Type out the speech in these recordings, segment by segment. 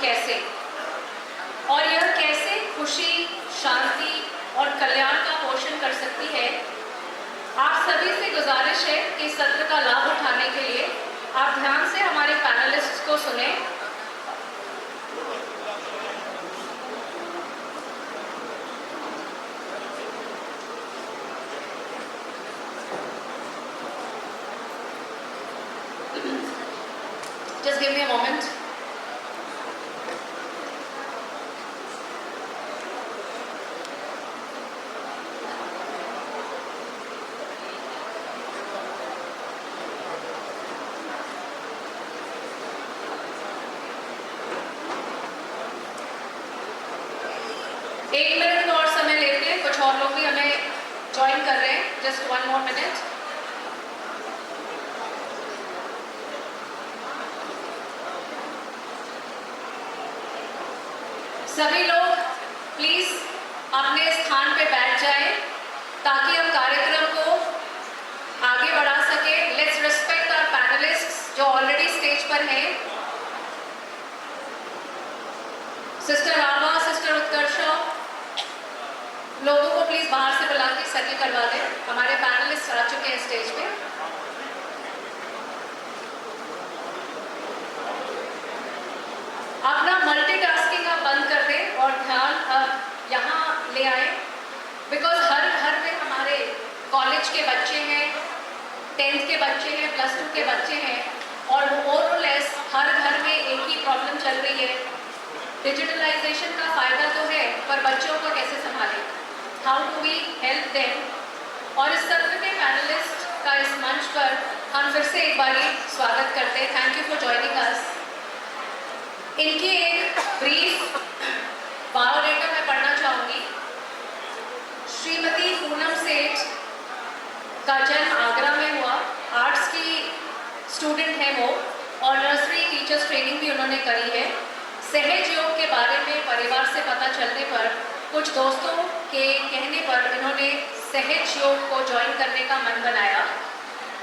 कैसे, और यह कैसे खुशी, शांति और कल्याण का पोषण कर सकती है। आप सभी से गुजारिश है कि इस सत्र का लाभ उठाने के लिए आप ध्यान से हमारे पैनलिस्ट्स को सुने। Just give me a moment. एक मिनट और समय लेते हैं, कुछ और लोग भी हमें ज्वाइन कर रहे हैं। Just 1 more minute. सभी लोग प्लीज अपने स्थान पे बैठ जाएं ताकि हम कार्यक्रम को आगे बढ़ा सके। लेट्स रिस्पेक्ट आवर पैनलिस्ट्स जो ऑलरेडी स्टेज पर हैं। सिस्टर रामा, सिस्टर उत्कर्षा, लोगों को प्लीज बाहर से बुला के सर्वे करवा दें। हमारे पैनलिस्ट आ चुके हैं स्टेज पे। अपना मल्टीटास्किंग आप बंद कर दें और ध्यान यहाँ ले आए, बिकॉज हर घर में हमारे कॉलेज के बच्चे हैं, 10th के बच्चे हैं, +2 के बच्चे हैं, और मोर और लेस हर घर में एक ही प्रॉब्लम चल रही है। डिजिटलाइजेशन का फायदा तो है, पर बच्चों को कैसे संभालें, how do we help them. और इस सत्र के पैनलिस्ट का इस मंच पर हम फिर से एक बार स्वागत करते हैं। Thank you for joining us. इनकी एक ब्रीफ बायोडेटा मैं पढ़ना चाहूँगी। श्रीमती पूनम सेठ का जन्म आगरा में हुआ। आर्ट्स की स्टूडेंट हैं वो, और नर्सरी टीचर्स ट्रेनिंग भी उन्होंने करी है। सहज योग के बारे में परिवार से पता चलने पर, कुछ दोस्तों के कहने पर इन्होंने सहज योग को ज्वाइन करने का मन बनाया।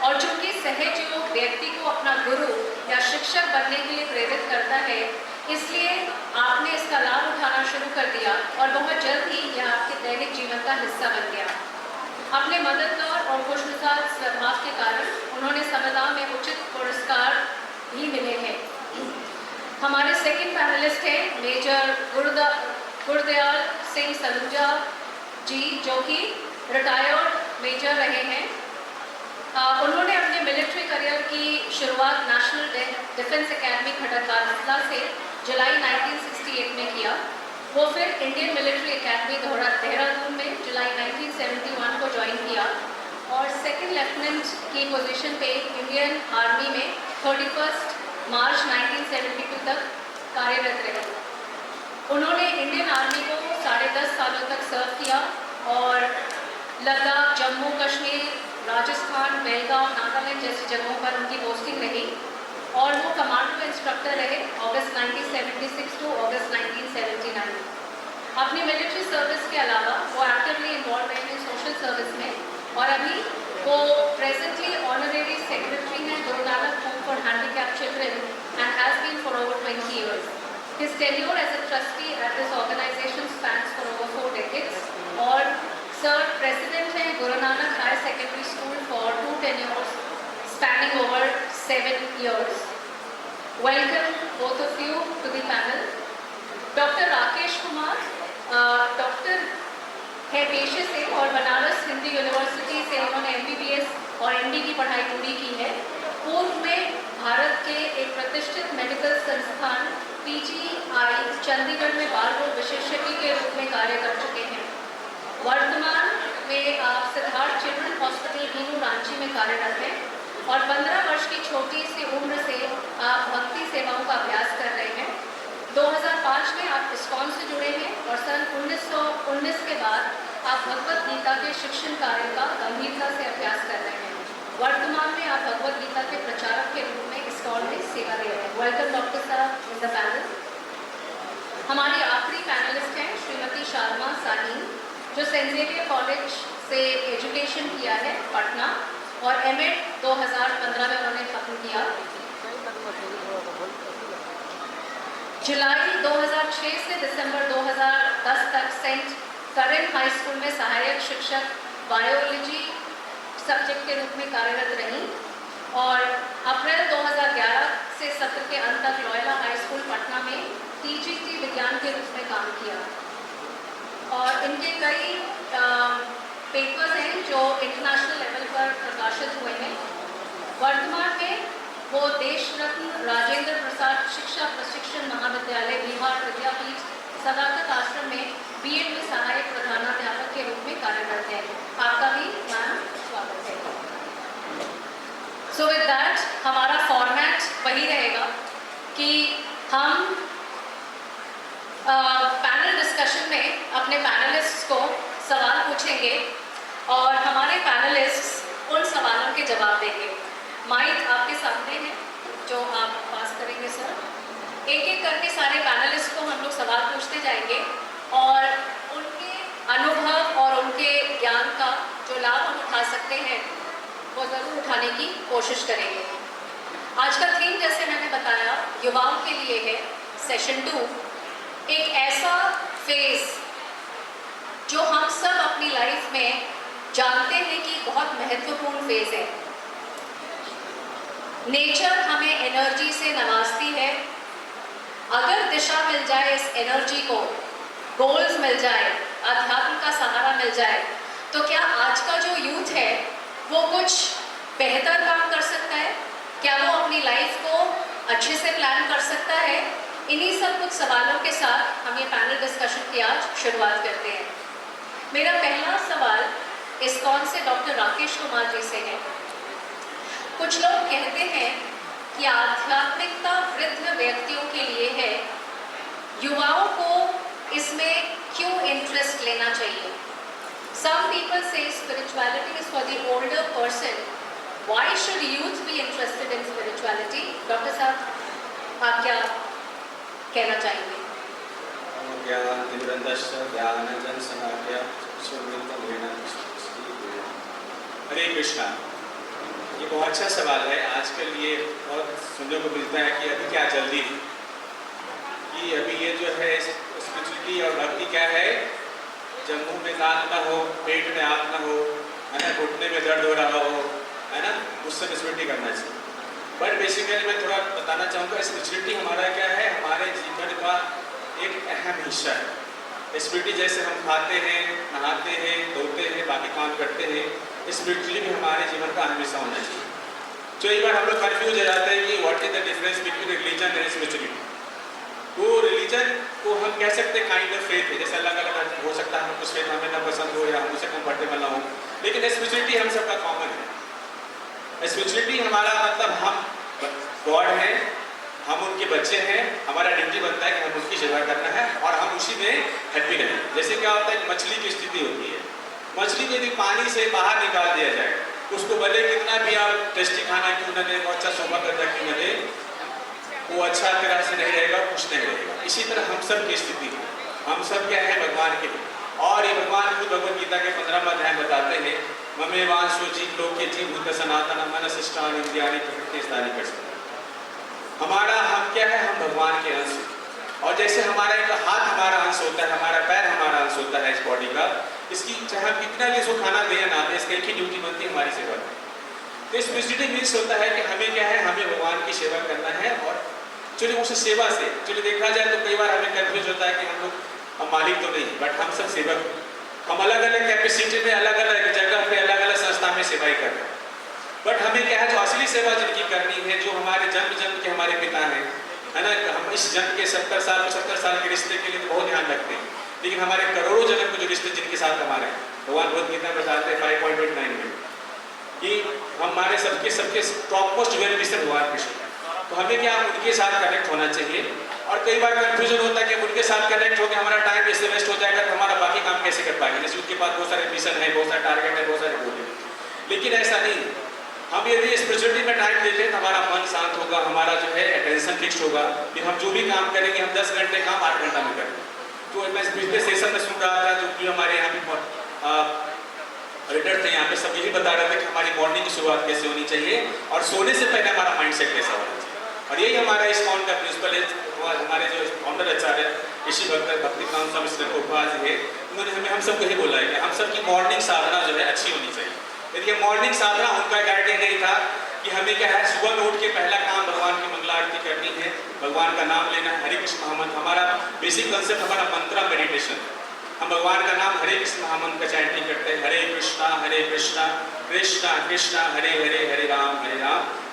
और चूंकि सहज योग व्यक्ति को अपना गुरु या शिक्षक बनने के लिए प्रेरित करता है, इसलिए आपने इसका लाभ उठाना शुरू कर दिया और बहुत जल्द ही यह आपके दैनिक जीवन का हिस्सा बन गया। अपने मददगार और खुशमिजाज स्वभाव के कारण उन्होंने समुदाय में उचित पुरस्कार भी मिले हैं। हमारे सेकंड पैनलिस्ट हैं मेजर गुरदयाल सिंह सलूजा जी, जो कि रिटायर्ड मेजर रहे हैं। उन्होंने अपने मिलिट्री करियर की शुरुआत नेशनल डिफेंस एकेडमी खड़गपुर से जुलाई 1968 में किया। वो फिर इंडियन मिलिट्री एकेडमी देहरादून में जुलाई 1971 को ज्वाइन किया और सेकंड लेफ्टिनेंट की पोजीशन पे इंडियन आर्मी में 31 मार्च 1972 तक कार्यरत रहे। उन्होंने इंडियन आर्मी को 10.5 सालों तक सर्व किया और लद्दाख, जम्मू कश्मीर, राजस्थान, बेलगांव, नागालैंड जैसी जगहों पर उनकी पोस्टिंग रही और वो कमांडो इंस्ट्रक्टर रहे अगस्त 1976 टू अगस्त 1979। अपनी मिलिट्री सर्विस के अलावा वो एक्टिवली इन्वॉल्व रहे हैं सोशल सर्विस में और अभी वो प्रेजेंटली ऑनरेरी सेक्रेटरी हैं Guru Nanak home for handicapped children and has been for over 20 years. His tenure as a trustee at this organization spans for over 4 decades और सर प्रेसिडेंट हैं Guru Nanak higher secondary school for 2 tenures spanning over 7 years. Welcome both of you to the panel. Doctor Rakesh Kumar doctor है पेशे से और Banaras Hindi university से उन्होंने MBBS और MD की पढ़ाई पूरी की है। पूर्व में भारत के एक प्रतिष्ठित मेडिकल संस्थान PGI चंडीगढ़ में बाल रोग विशेषज्ञ के रूप में कार्य कर चुके हैं। वर्तमान में आप सिद्धार्थ चिल्ड्रन हॉस्पिटल बीनू रांची में कार्यरत हैं और 15 वर्ष की छोटी सी उम्र से आप भक्ति सेवाओं का अभ्यास कर रहे हैं। 2005 में आप इस्कॉन से जुड़े हैं और सन 1919 के बाद आप भगवत गीता के शिक्षण कार्य का गंभीरता से अभ्यास कर रहे हैं। वर्तमान में आप भगवत गीता के प्रचारक के रूप में इस्कॉन में सेवा दे रहे हैं। वेलकम डॉक्टर साहब इन द पैनल। हमारी आखिरी पैनलिस्ट हैं श्रीमती शारमा साहीन, जो सेंट जेवियर कॉलेज से एजुकेशन किया है पटना और M.Ed 2015 में उन्होंने खत्म किया। जुलाई 2006 से दिसंबर 2010 तक सेंट करेन हाई स्कूल में सहायक शिक्षक बायोलॉजी सब्जेक्ट के रूप में कार्यरत रहीं और अप्रैल 2011 से सत्र के अंत तक लॉयला हाई स्कूल पटना में टीजीटी विज्ञान के रूप में काम किया और इनके कई पेपर्स हैं जो इंटरनेशनल लेवल पर प्रकाशित हुए हैं। वर्तमान में वो देश रत्न राजेंद्र प्रसाद शिक्षा प्रशिक्षण महाविद्यालय बिहार विद्यापीठ सदाकत आश्रम में बीएड में सहायक प्रधानाध्यापक के रूप में कार्यरत है। आपका भी मैम स्वागत है। सो विद दैट हमारा फॉर्मेट वही रहेगा कि हम पैनल डिस्कशन में अपने पैनलिस्ट्स को सवाल पूछेंगे और हमारे पैनलिस्ट्स उन सवालों के जवाब देंगे। माइक आपके सामने है जो आप पास करेंगे सर। एक एक करके सारे पैनलिस्ट को हम लोग सवाल पूछते जाएंगे और उनके अनुभव और उनके ज्ञान का जो लाभ हम उठा सकते हैं वो ज़रूर उठाने की कोशिश करेंगे। आज का थीम जैसे मैंने बताया युवाओं के लिए है। सेशन 2 एक ऐसा फेज जो हम सब अपनी लाइफ में जानते हैं कि बहुत महत्वपूर्ण फेज है। नेचर हमें एनर्जी से नवाजती है। अगर दिशा मिल जाए इस एनर्जी को, गोल्स मिल जाए, अध्यात्म का सहारा मिल जाए, तो क्या आज का जो यूथ है वो कुछ बेहतर काम कर सकता है? क्या वो अपनी लाइफ को अच्छे से प्लान कर सकता है? इन्हीं सब कुछ सवालों के साथ हम ये पैनल डिस्कशन की आज शुरुआत करते हैं। मेरा पहला सवाल इस्कॉन से डॉक्टर राकेश कुमार जी से है। कुछ लोग कहते हैं कि आध्यात्मिकता वृद्ध व्यक्तियों के लिए है, युवाओं को इसमें क्यों इंटरेस्ट लेना चाहिए? Some people say spirituality is for the older person. Why should youth be interested in spirituality? Doctor साहब आप क्या कहना चाहेंगे? हरे कृष्णा। ये बहुत अच्छा सवाल है। आजकल ये बहुत सुनने को मिलता है कि अभी क्या जल्दी है, कि अभी ये जो है स्पिरिचुअलिटी और भक्ति क्या है, जब मुंह में दांत ना हो, पेट में आग ना हो, है ना, घुटने में दर्द हो रहा हो, है ना, उस समय स्पिरिचुअलिटी करना चाहिए। बट बेसिकली मैं थोड़ा बताना चाहूँगा स्पिरिचुअलिटी हमारा क्या है, हमारे जीवन का एक अहम हिस्सा है। स्पिरिचुअलिटी जैसे हम खाते हैं, नहाते हैं, धोते हैं, बाकी काम करते हैं, स्पिरिचुअली भी हमारे जीवन का अहम हिस्सा होना चाहिए। तो एक बार हम लोग कन्फ्यूज हो जाते हैं कि what is the difference between religion and spirituality. तो रिलीजन को हम कह सकते हैं काइंड ऑफ फेथ है, जैसे अलग अलग हो सकता है, हम कुछ फेथ हमें ना पसंद हो या हम उससे कंफर्टेबल ना हो, लेकिन स्पिरिचुअलिटी हम सबका कॉमन है। स्पिरिचुअलिटी हमारा मतलब हम गॉड हैं, हम उनके बच्चे हैं, हमारा ड्यूटी बनता है कि हम उनकी सेवा करना है और हम उसी में हैप्पी रहें। जैसे क्या होता है, मछली की स्थिति होती है, मछली को यदि पानी से बाहर निकाल दिया जाए, उसको भले कितना भी आप टेस्टी खाना क्यों न दें, अच्छा शोभा करता क्यों न दें, वो अच्छा तरह से नहीं रहेगा, कुछ नहीं रहेगा। इसी तरह हम सब की स्थिति है। हम सब क्या है, भगवान के, और ये भगवान खुद भगवद गीता के 15वां अध्याय बताते हैं, ममे वांशो जीव लोक के जीव भूत सनातन मनसिष्ठान इंद्रियाणि प्रकृति स्थानी कर सकते। हमारा हम क्या है, हम भगवान के अंश हैं। और जैसे हमारा एक हाथ हमारा अंश होता है, हमारा पैर हमारा अंश होता है इस बॉडी का, इसकी चाहे हम कितना भी इसको खाना दें ना दें, इसकी एक ही ड्यूटी बनती है, हमारी सेवा करनी। तो स्पिरिचुअलिटी मीन्स होता है कि हमें क्या है, हमें भगवान की सेवा करना है। और चलिए उस सेवा से चलिए देखा जाए तो कई बार हमें कन्फ्यूज होता है कि हम मालिक तो नहीं, बट हम सब सेवक हैं। हम अलग अलग कैपेसिटी में, अलग अलग जगह पे, अलग अलग संस्था में सेवाएं कर रहे हैं। बट हमें क्या है, जो असली सेवा जिनकी करनी है, जो हमारे जन्म के हमारे पिता हैं, है ना, हम इस जन्म के 70 साल 75 साल के रिश्ते के लिए तो बहुत ध्यान रखते हैं, लेकिन हमारे करोड़ों जन्म के जो रिश्ते जिनके साथ हमारे, भगवान भगवद गीता में बताते हैं 5.89 में कि हमारे सबके टॉप मोस्ट वेल विशर भगवान कृष्ण। तो हमें क्या, उनके साथ कनेक्ट होना चाहिए। और कई बार कंफ्यूजन होता है कि उनके साथ कनेक्ट होकर हमारा टाइम ऐसे वेस्ट हो जाएगा तो हमारा बाकी काम कैसे कर पाएंगे। जैसे उनके पास बहुत सारे मिशन है, बहुत सारे टारगेट है, बहुत सारे गोल है, लेकिन ऐसा नहीं। हम यदि स्पिरिचुअलिटी में टाइम देते हैं तो हमारा मन शांत होगा, हमारा जो है अटेंशन फिक्स होगा, फिर हम जो भी काम करेंगे, हम 10 घंटे काम 8 घंटा में करेंगे। तो मैं पिछले सेशन में सुन रहा था, जो कि हमारे यहाँ पे रीडर थे, यहाँ पे सब यही बता रहे थे कि हमारी मॉर्निंग की शुरुआत कैसे होनी चाहिए और सोने से पहले हमारा माइंड सेट कैसा होना चाहिए। और यही हमारा इस कॉन का प्रिंसिपल है, हमारे जो फाउंडर आचार्य ऋषि भक्ति कांत स्वामी श्री प्रभुपाद जी है, उन्होंने हम सबको यही बोला है कि हम सबकी मॉर्निंग साधना जो है अच्छी होनी चाहिए। यदि मॉर्निंग साधना उनका गाइडलाइन नहीं था कि हमें क्या है सुबह में उठ के पहला काम भगवान की मंगला आरती करनी है, भगवान का नाम लेना है, हरे कृष्ण महामंत्र हमारा बेसिक कंसेप्ट, हमारा मंत्रा मेडिटेशन। हम भगवान का नाम हरे कृष्ण महामंत्र का चैंटिंग करते हैं, हरे कृष्णा कृष्णा कृष्णा हरे हरे, हरे राम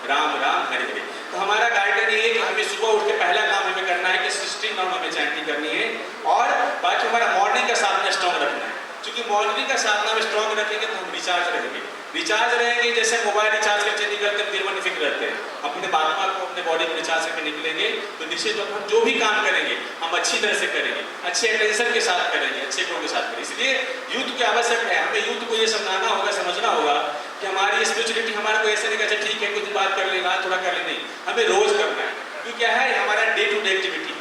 राम राम हरे हरे। तो हमारा गाइडलाइन ये है कि हमें सुबह उठ के पहला काम हमें करना है कि 16 राउंड हमें चैंटिंग करनी है, और बाकी हमारा मॉर्निंग का साधना स्ट्रॉन्ग रखना है। क्योंकि मॉर्निंग का साधना में स्ट्रॉन्ग रखेंगे तो हम रिचार्ज रहेंगे। जैसे मोबाइल रिचार्ज करके निकलते हैं, फिर फिक्र रहते हैं, अपने आत्मा को अपने बॉडी को रिचार्ज करके निकलेंगे तो निश्चित तौर पर हम जो भी काम करेंगे हम अच्छी तरह से करेंगे, अच्छे अटेंशन के साथ करेंगे, अच्छे गुणों के साथ करेंगे। इसलिए यूथ की आवश्यक है, हमें यूथ को ये समझाना होगा, समझना होगा कि हमारी स्पिरिचुअलिटी हमारे को ऐसे नहीं कहते ठीक है कुछ बात कर लेगा थोड़ा कर ले, नहीं, हमें रोज करना है। क्योंकि क्या है हमारा डे टू डे एक्टिविटी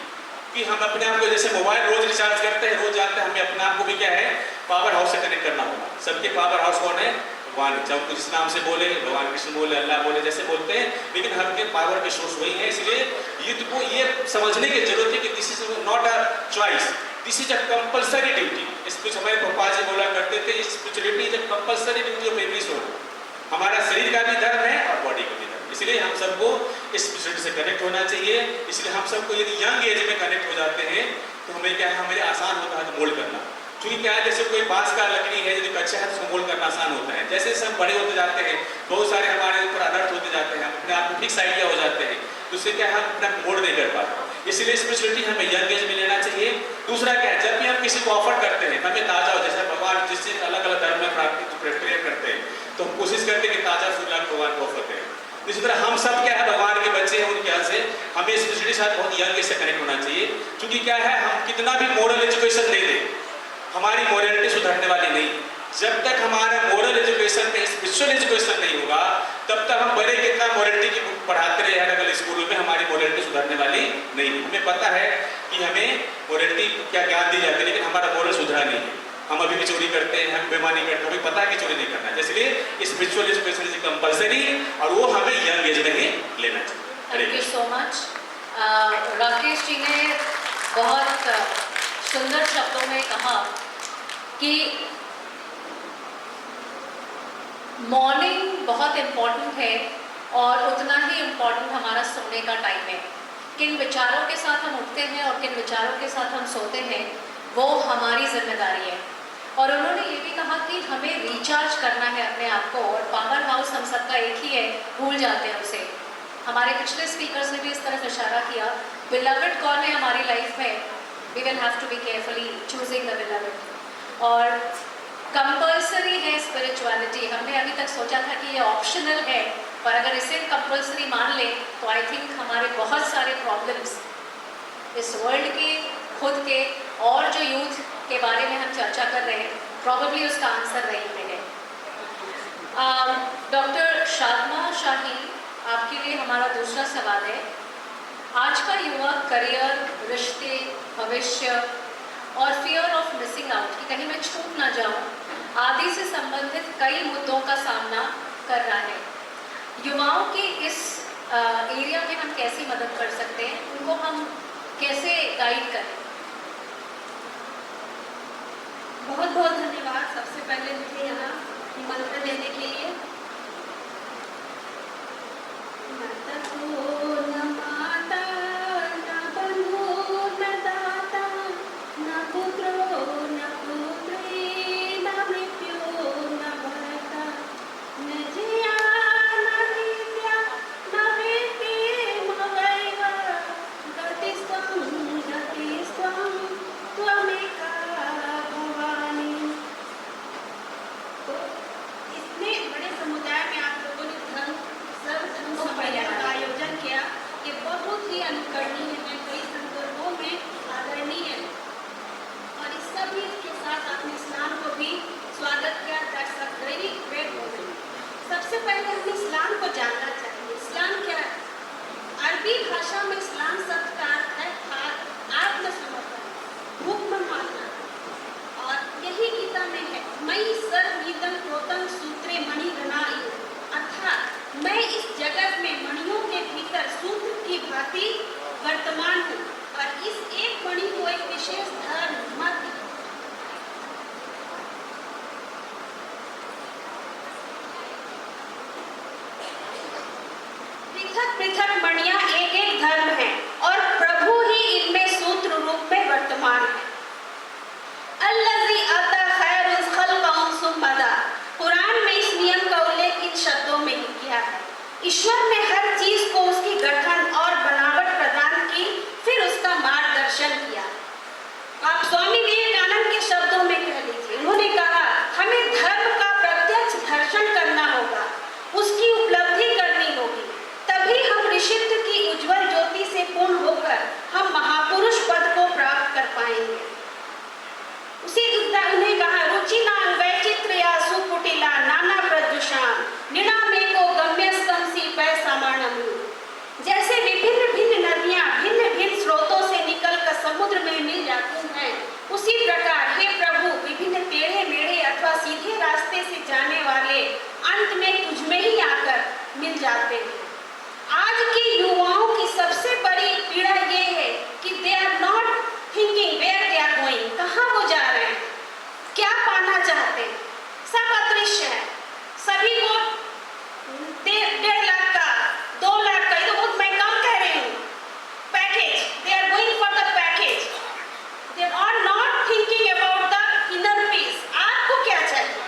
कि हम अपने आप को जैसे मोबाइल रोज रिचार्ज करते हैं, रोज जाते हैं, हमें अपने आप को भी क्या है पावर हाउस से कनेक्ट करना होगा। सबके पावर हाउस कौन है? भगवान। जब कुछ नाम से बोले, भगवान कृष्ण बोले, अल्लाह बोले, जैसे बोलते हैं, लेकिन हमके पावर के सोर्स वही है। इसलिए युद्ध को ये समझने की जरूरत है कि this is not a choice, this is a compulsory duty. इस कुछ हमारे पप्पा जी बोला करते थे, spirituality is a compulsory duty of every soul. हमारा शरीर का भी धर्म है और बॉडी का भी धर्म, इसलिए हम सबको इस स्पिरिचुअलिटी से कनेक्ट होना चाहिए। इसलिए हम सबको यदि यंग एज में कनेक्ट हो जाते हैं तो हमें क्या है, हमें आसान होता है मोल्ड करना। क्योंकि क्या है जैसे कोई बांस का लकड़ी है यदि कच्चा है तो उसको मोल्ड करना आसान होता है। जैसे जैसे हम बड़े होते जाते हैं बहुत सारे हमारे ऊपर अनर्थ होते जाते हैं, अपने आप को फिक्स आइडिया हो जाते हैं, तो उससे क्या है हम अपना मोल्ड नहीं कर पाते। इसलिए स्पिरिचुअलिटी हमें यंग एज में लेना चाहिए। दूसरा क्या है, जब भी हम किसी को ऑफर करते हैं हमें ताजा हो, जैसे भगवान जिस चीज अलग अलग धर्म में प्राप्ति प्रेयर करते हैं तो हम कोशिश करते हैं कि ताजा फूल भगवान को ऑफर करें। इसी तरह हम सब क्या है भगवान के बच्चे हैं, उनके यहाँ से हमें स्पिरिचुअलिटी के साथ बहुत यंग एज से कनेक्ट होना चाहिए। क्योंकि क्या है हम कितना भी मोरल एजुकेशन दे दें हमारी मोरलिटी सुधरने वाली नहीं। जब तक हमारा मोरल एजुकेशन में स्पिरिचुअल एजुकेशन नहीं होगा तब तक हम बड़े कितना मोरलिटी की बुक पढ़ाते रहे अलग अलग स्कूलों में, हमारी मोरलिटी सुधरने वाली नहीं। हमें पता है कि हमें मोरलिटी क्या ज्ञान दी जाती है, लेकिन हमारा मोरल सुधरा नहीं है। हम अभी भी चोरी करते हैं, हम बेईमानी करते हैं, हमें पता है कि चोरी नहीं करना है। इसलिए स्पिरिचुअल एजुकेशन इज कंपल्सरी और वो हमें यंग एज में ही लेना चाहिए। Thank you so much. Rakesh ji ने बहुत सुंदर शब्दों में कहा कि मॉर्निंग बहुत इम्पॉर्टेंट है और उतना ही इम्पॉर्टेंट हमारा सोने का टाइम है। किन विचारों के साथ हम उठते हैं और किन विचारों के साथ हम सोते हैं वो हमारी जिम्मेदारी है। और उन्होंने ये भी कहा कि हमें रिचार्ज करना है अपने आप को, और पावर हाउस हम सबका एक ही है, भूल जाते हैं उसे। हमारे पिछले स्पीकर्स ने भी इस तरफ इशारा किया, बिलवड कौन है हमारी लाइफ में, we will have to be carefully choosing the beloved. और कंपल्सरी है स्पिरिचुअलिटी। हमने अभी तक सोचा था कि ये ऑप्शनल है, पर अगर इसे कंपल्सरी मान लें तो आई थिंक हमारे बहुत सारे प्रॉब्लम्स इस वर्ल्ड के, खुद के और जो यूथ के बारे में हम चर्चा कर रहे हैं प्रॉबेबली उसका आंसर वहीं पे है। डॉक्टर शादमा शाही, आपके लिए हमारा दूसरा सवाल है। आज का युवा करियर, रिश्ते, भविष्य और फियर ऑफ मिसिंग आउट कि कहीं मैं छूट ना जाऊं आदि से संबंधित कई मुद्दों का सामना कर रहा है। युवाओं की इस एरिया में हम कैसी मदद कर सकते हैं, उनको हम कैसे गाइड करें? बहुत बहुत धन्यवाद सबसे पहले मुझे यहाँ निमंत्रण देने के लिए। न माता न बंधु न दाता न पुत्रो न पुत्री न मृत्यु न भरता न जिया न नित्या न वैव गतिस्त्वं त्वमेका भवानी। तो इतने बड़े समुदाय में आप लोगों ने सर्व धर्म सम्मेलन का आयोजन किया, ये बहुत ही अनुकरणीय है, कई संदर्भों में आदरणीय है। और इस सभी के साथ आपने इस्लाम को भी स्वागत किया। That's a very great moment. सबसे पहले हमें इस्लाम को जानना चाहिए। इस्लाम क्या है? अरबी भाषा में इस्लाम शब्द का अर्थ है आत्मसमर्पण, हुक्म मानना। और यही गीता में है, मयि सर्वमिदं प्रोतं सूत्रे मणिगणाय, अर्थात मैं इस जगत में मणियों के भीतर सूत्र की अभी वर्तमान हूँ, और इस एक मणि को एक विशेष धर्म मत पृथक पृथक मणियां एक एक धर्म है और प्रभु ही इनमें सूत्र रूप में वर्तमान है। अल्लज़ी अता खैरुल खल्क़ सुम्मा दा। कुरान में इस नियम का उल्लेख इन शब्दों में ही किया है। ईश्वर ने हर चीज को उसकी गठन और बनावट प्रदान की, फिर उसका मार्गदर्शन किया। आप स्वामी विवेकानंद के शब्दों में कह लीजिए, उन्होंने कहा हमें धर्म का प्रत्यक्ष दर्शन करना होगा, उसकी उपलब्धि करनी होगी, तभी हम ऋषित्व की उज्जवल ज्योति से पूर्ण होकर हम महापुरुष पद को प्राप्त कर पाएंगे। उसी उन्हें कहा रुचिना वैचित्र या सुकुटिला नाना प्रजुषाम निनामे को गम्य स्तंसी पैसामानम। जैसे विभिन्न भिन्न नदियां भिन्न भिन्न स्रोतों से निकलकर समुद्र में मिल जाती हैं, उसी प्रकार हे प्रभु विभिन्न टेढ़े मेढ़े अथवा सीधे रास्ते से जाने वाले अंत में तुझ में ही आकर मिल जाते हैं। आज के युवाओं की सबसे बड़ी पीड़ा ये है कि they are not thinking where they are going, कहाँ वो जा रहे हैं, क्या पाना चाहते हैं। सब अदृश्य है, सभी को 1.5 लाख का 2 लाख का, ये तो बहुत मैं कम कह रही हूँ, package, they are going for the package, they are not thinking about the inner peace. आपको क्या चाहिए,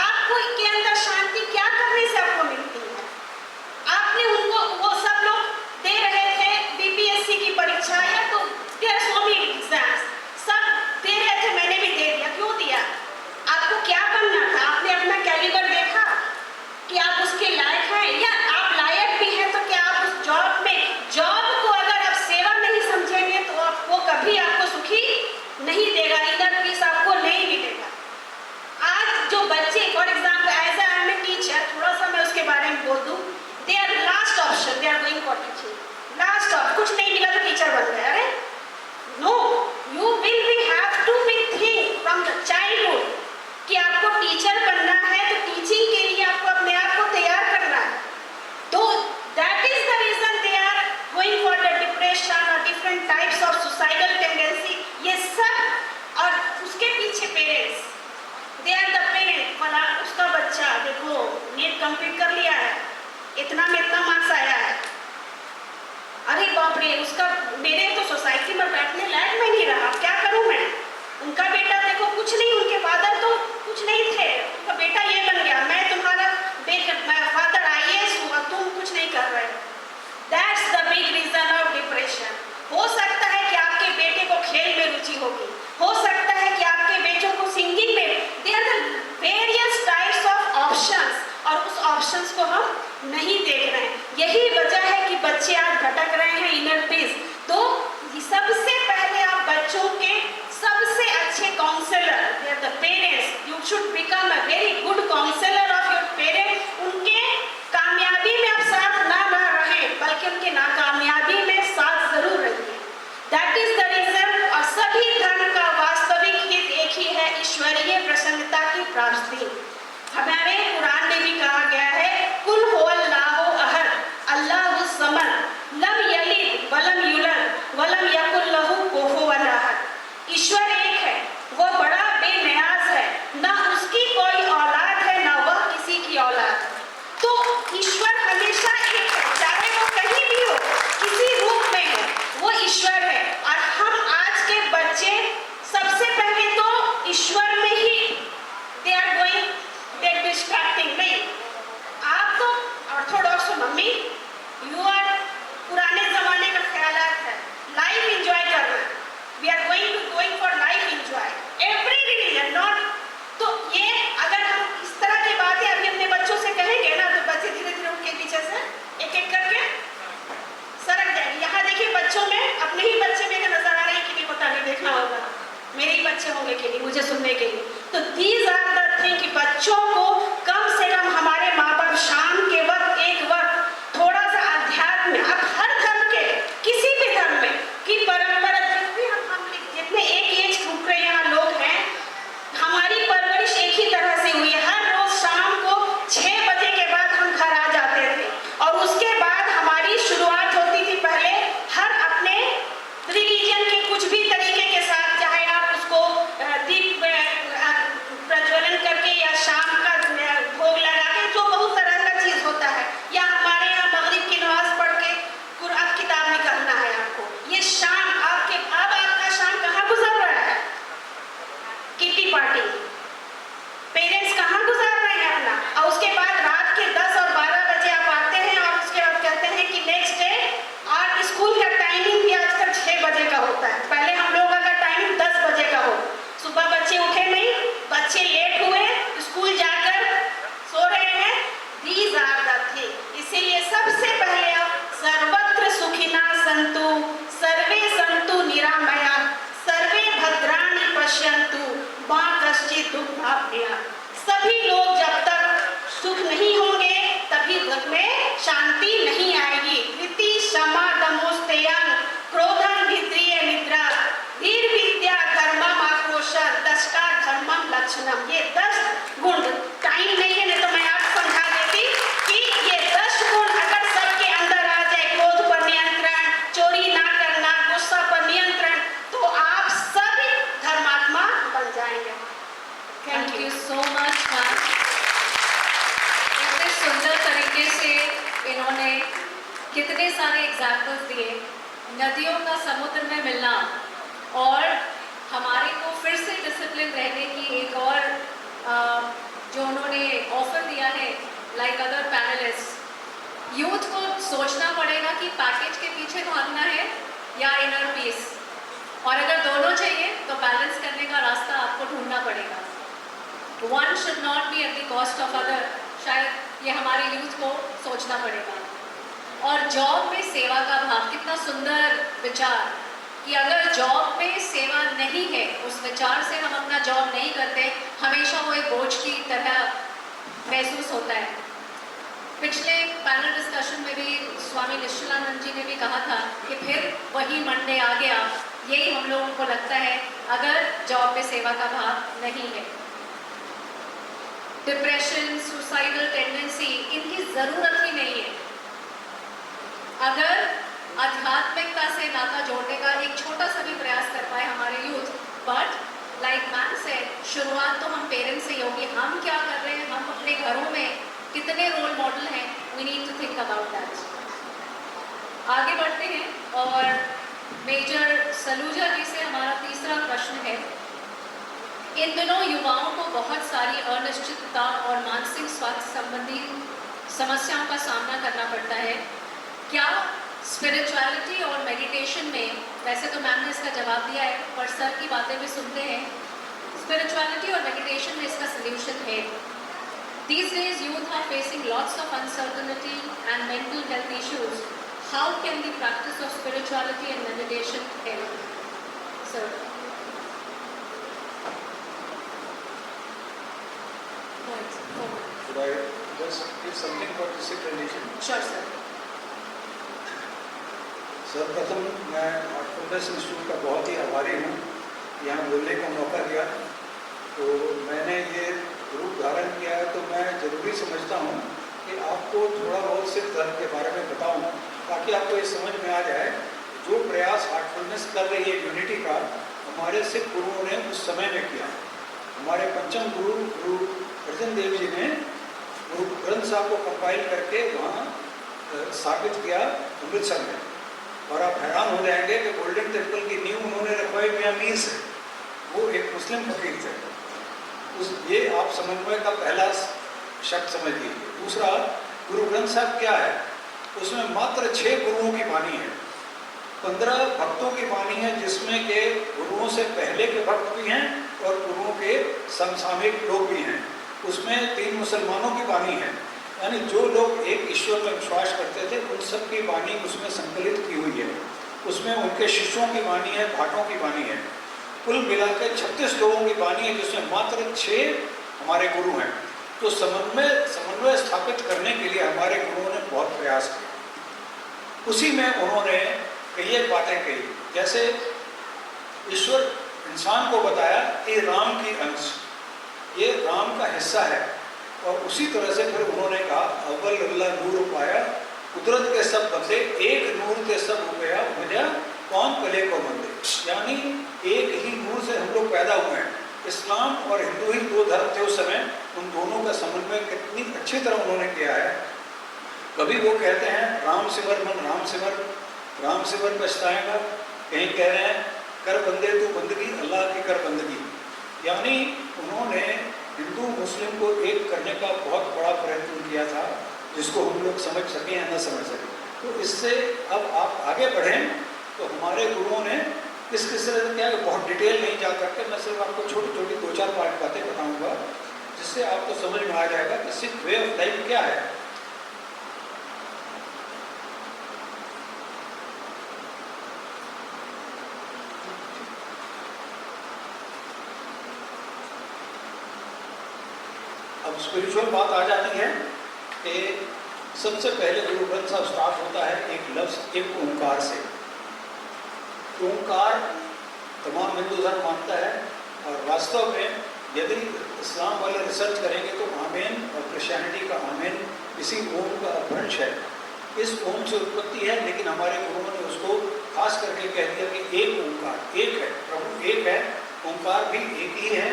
आपको के अंदर शांति क्या करने से आपको मिलती है। आपने उनको, वो सब लोग दे रहे थे बीपीएससी की परीक्षा या तो देयर सो मेनी एग्जाम्स, सब दे रहे थे, मैंने भी दे दिया। क्यों दिया? आपको क्या बनना था? आपने अपना कैलिबर देखा कि आप उसके लायक हैं, या आप लायक भी हैं तो क्या आप उस जॉब में, जॉब को अगर आप सेवा नहीं समझेंगे तो वो कभी आपको सुखी नहीं देगा, इनर पीस आपको नहीं मिलेगा। आज जो बच्चे for example as I am a teacher, थोड़ा सा मैं उसके बारे में बोल दूँ, they are last option, they are going for teaching, last option, कुछ नहीं मिला तो टीचर बन गए। अरे no, you will be have to be think from the childhood कि आपको टीचर बनना है तो टीचिंग के लिए आपको अपने आप को तैयार करना है। तो that is the reason they are going for the depression और different types of suicidal tendency, ये सब। और उसके पीछे parents, they are the parent, फला उसका बच्चा देखो नीट कंप्लीट कर लिया है, इतना में इतना मार्क्स आया है, अरे बाप रे उसका, मेरे तो सोसाइटी में बैठने लायक मैं नहीं रहा, क्या करूं मैं। उनका बेटा देखो कुछ नहीं, उनके फादर तो कुछ नहीं थे, उनका बेटा ये बन गया, मैं तुम्हारा फादर IAS हुआ, तुम कुछ नहीं कर रहे। That's the big reason of depression. हो सकता है कि आपके बेटे को खेल में रुचि होगी, हो सकता है कि आपके बेटों को सिंगिंग में, there are the various types of options, और उस ऑप्शंस को हम नहीं देख रहे हैं। यही वजह है कि बच्चे आज भटक रहे हैं इनर पीस। तो सबसे पहले आप बच्चों के सबसे अच्छे counsellor, they are the parents, you should become a very good counsellor of your parents. उनके कामयाबी में आप साथ ना रहें, बल्कि उनके नाकामयाबी में साथ जरूर रहिए। That is the reason. और सभी धर्म का वास्तविक हित एक ही है, ईश्वरीय प्रसन्नता की प्राप्ति। हमारे कुरान में भी कहा गया है कुल हुवल्लाहु अहद अल्लाहुस समद लम यलिद वलम यूलद वलम यकुल लहू कुफुवन अहद। ईश्वर एक है, वो बड़ा बेनियाज है, ना उसकी कोई औलाद है ना वह किसी की औलाद। तो ईश्वर हमेशा एक है, चाहे वो कहीं भी हो, किसी रूप में है, वो ईश्वर है। और हम आज के बच्चे सबसे पहले तो ईश्वर में ही दे आर गोइंग डिस्ट्रैक्टिंग। नहीं, आप तो ऑर्थोडॉक्स हो मम्मी, यू आर पुराने जमाने का ख्यालात है, लाइफ एंजॉय करना, we are going for life enjoy every religion not. तो ये अगर हम इस तरह की बातें अभी अपने बच्चों से कहेंगे ना, तो बच्चे धीरे धीरे उनके पीछे से एक एक करके सरक जाएंगे। यहाँ देखिए बच्चों में अपने ही बच्चे मेरे नजर आ रहे हैं कि नहीं पता नहीं, देखना होगा मेरे ही बच्चे होंगे कि नहीं मुझे सुनने के लिए। तो दीज आर द थिंग कि बच्चों को कम से कम हमारे माँ बाप शाम के वक्त एक वक्त थोड़ा सा अध्यात्म, अब हर धर्म के, किसी भी धर्म में की परंपरा, जितने एक एज ग्रुप के यहाँ लोग हैं, हमारी परवरिश एक ही तरह से हुई है। हर रोज शाम को 6 बजे के बाद हम घर आ जाते थे, और उसके बाद हमारी शुरुआत होती थी पहले वचनम, ये 10 गुण, टाइम नहीं है नहीं तो मैं आपको समझा देती कि ये 10 गुण अगर सबके अंदर आ जाए, क्रोध पर नियंत्रण, चोरी ना करना, गुस्सा पर नियंत्रण, तो आप सभी धर्मात्मा बन जाएंगे। Thank you so much ma'am. इतने सुंदर तरीके से इन्होंने कितने सारे एग्जाम्पल्स दिए, नदियों का समुद्र में मिलना और हमारे को फिर से डिसिप्लिन रहने की एक और जो उन्होंने ऑफर दिया है लाइक अदर पैनलिस्ट। यूथ को सोचना पड़ेगा कि पैकेज के पीछे भागना है या इनर पीस, और अगर दोनों चाहिए तो बैलेंस करने का रास्ता आपको ढूंढना पड़ेगा। One should not be at the cost of other, शायद ये हमारे यूथ को सोचना पड़ेगा। और जॉब में सेवा का भाव, कितना सुंदर विचार कि अगर जॉब में सेवा नहीं है, उस विचार से हम अपना जॉब नहीं करते, हमेशा वो एक बोझ की तरह महसूस होता है। पिछले पैनल डिस्कशन में भी स्वामी निश्चलानंद जी ने भी कहा था कि फिर वही मंडे आ गया, यही हम लोगों को लगता है अगर जॉब में सेवा का भाव नहीं है। डिप्रेशन, सुसाइडल टेंडेंसी, इनकी ज़रूरत ही नहीं है अगर आध्यात्मिकता से नाता जोड़ने का एक छोटा सा भी प्रयास कर पाए हमारे यूथ। बट लाइक मैम से शुरुआत तो हम पेरेंट्स से ही होगी, हम क्या कर रहे हैं, हम अपने घरों में कितने रोल मॉडल हैं, we need to think about that. आगे बढ़ते हैं और मेजर सलूजा जी से हमारा तीसरा प्रश्न है। इन दिनों युवाओं को बहुत सारी अनिश्चितता और मानसिक स्वास्थ्य संबंधी समस्याओं का सामना करना पड़ता है। क्या स्पिरिचुअलिटी और मेडिटेशन में, वैसे तो मैम ने इसका जवाब दिया है पर सर की बातें भी सुनते हैं, स्पिरिचुअलिटी और मेडिटेशन में इसका सल्यूशन है? These days youth are facing lots of uncertainty and mental health issues. How can the practice of spirituality and meditation help? Sir. Should I just give something for this tradition? Sure, sir. सर्वप्रथम मैं आर्टफुलनेस institute का बहुत ही आभारी हूँ, यहाँ बोलने का मौका दिया। तो मैंने ये रूप धारण किया है, तो मैं ज़रूरी समझता हूँ कि आपको थोड़ा बहुत सिर्फ धर्म के बारे में बताऊँ, ताकि आपको ये समझ में आ जाए जो प्रयास आर्टफुलनेस कर रही है यूनिटी का, हमारे सिख गुरुओं ने उस समय में किया। हमारे पंचम गुरु गुरु अर्जन देव जी ने गुरु ग्रंथ साहब को कंपाइल करके वहाँ स्थापित किया अमृतसर में। और आप हैरान हो जाएंगे कि गोल्डन टेम्पल की नींव उन्होंने रखवाई मियां मीर से, वो एक मुस्लिम फकीर थे। ये आप समन्वय का पहला शब्द समझ लीजिए। दूसरा, गुरु ग्रंथ साहब क्या है, उसमें मात्र 6 गुरुओं की वाणी है, 15 भक्तों की वाणी है, जिसमें के गुरुओं से पहले के भक्त भी हैं और गुरुओं के समसामयिक लोग भी हैं। उसमें 3 मुसलमानों की वाणी है, यानी जो लोग एक ईश्वर में विश्वास करते थे उन सब की वाणी उसमें संकलित की हुई है। उसमें उनके शिष्यों की वाणी है, भाटों की वाणी है, कुल मिलाकर 36 लोगों की वाणी है, जिसमें मात्र 6 हमारे गुरु हैं। तो समन्वय स्थापित करने के लिए हमारे गुरुओं ने बहुत प्रयास किया। उसी में उन्होंने कई एक बातें कही, जैसे ईश्वर इंसान को बताया कि राम की अंश, ये राम का हिस्सा है। और उसी तरह से फिर उन्होंने कहा अव्वल अल्लाह नूर पाया, कुदरत के सब बंदे, एक नूर के सब रुपया भजा, कौन कले को बंदे। यानी एक ही नूर से हम लोग पैदा हुए हैं। इस्लाम और हिंदू ही 2 धर्म थे उस समय, उन दोनों का समन्वय कितनी अच्छी तरह उन्होंने किया है। कभी वो कहते हैं राम सिमर मन राम सिमर, राम सिमर पछताएगा, कहीं कह रहे हैं कर बंदे तू बंदगी, अल्लाह की कर बंदगी। यानी उन्होंने हिंदू मुस्लिम को एक करने का बहुत बड़ा प्रयत्न किया था, जिसको हम लोग समझ सकें या न समझ सकें। तो इससे अब आप आगे बढ़ें तो हमारे गुरुओं ने किस तरह से क्या, बहुत डिटेल नहीं जा करके मैं सिर्फ आपको छोटी छोटी 2-4 बातें बताऊंगा, जिससे आपको समझ में आ जाएगा कि सिख वे ऑफ लाइफ क्या है। अब स्पिरिचुअल बात आ जाती है कि सबसे पहले गुरु ग्रंथ साहब स्टार्ट होता है एक लफ्ज़, एक ओंकार से। ओंकार तमाम हिंदू धर्म मानता है और वास्तव में यदि इस्लाम वाले रिसर्च करेंगे तो आमीन और क्रिश्चियनिटी का आमीन इसी ओम का अपभ्रंश है, इस ओम से उत्पत्ति है। लेकिन हमारे गुरुओं ने उसको खास करके कह दिया कि एक ओंकार एक है, प्रभु एक है, ओंकार भी एक ही है।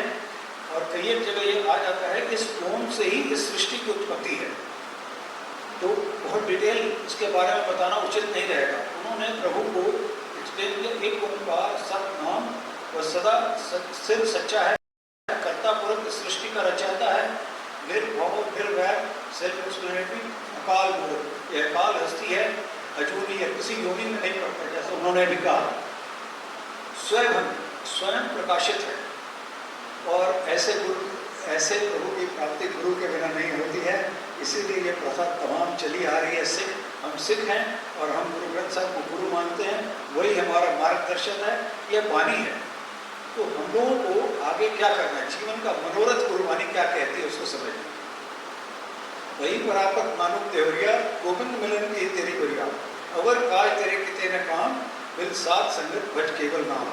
और कई एक जगह ये आ जाता है इस ओम से ही इस सृष्टि की उत्पत्ति है। तो बहुत डिटेल इसके बारे में बताना उचित नहीं रहेगा। उन्होंने प्रभु को एक्सप्लेन किया, एक ओंकार सतनाम वह सदा सिर्फ सच्चा है, कर्ता पूर्वक इस सृष्टि का रचयिता है, निर्भव निर्वैर सेल्फ एक्सप्लेनेटरी, अकाल मूर्त, यह अकाल हस्ती है, अजूनी है, किसी योनि में नहीं पड़ता, जैसे उन्होंने भी कहा। स्वयं प्रकाशित है और ऐसे प्रभु की प्राप्ति गुरु के बिना नहीं होती है। इसीलिए ये प्रथा तमाम चली आ रही है। हम सिख हैं और हम गुरु ग्रंथ साहब को गुरु मानते हैं, वही हमारा मार्गदर्शन है, यह वाणी है। तो हम लोगों को आगे क्या करना है, जीवन का मनोरथ गुरुवाणी क्या कहती है उसको समझना। वही परापत मानुक देवरिया, गोविंद मिलन की तेरी बरिया, अवर काज तेरे किते न काम, बिल साथ संगत भज केवल नाम।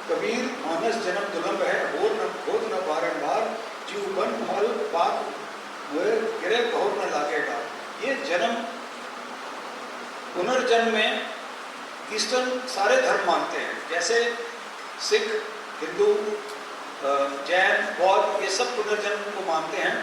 कबीर मानस जन्म दुलंब है, हो न खोद न बारंबार, जीव बन फल पाप गिरे बहुत न लागेगा। ये जन्म पुनर्जन्म में ईस्टर्न सारे धर्म मानते हैं, जैसे सिख, हिंदू, जैन, बौद्ध, ये सब पुनर्जन्म को मानते हैं।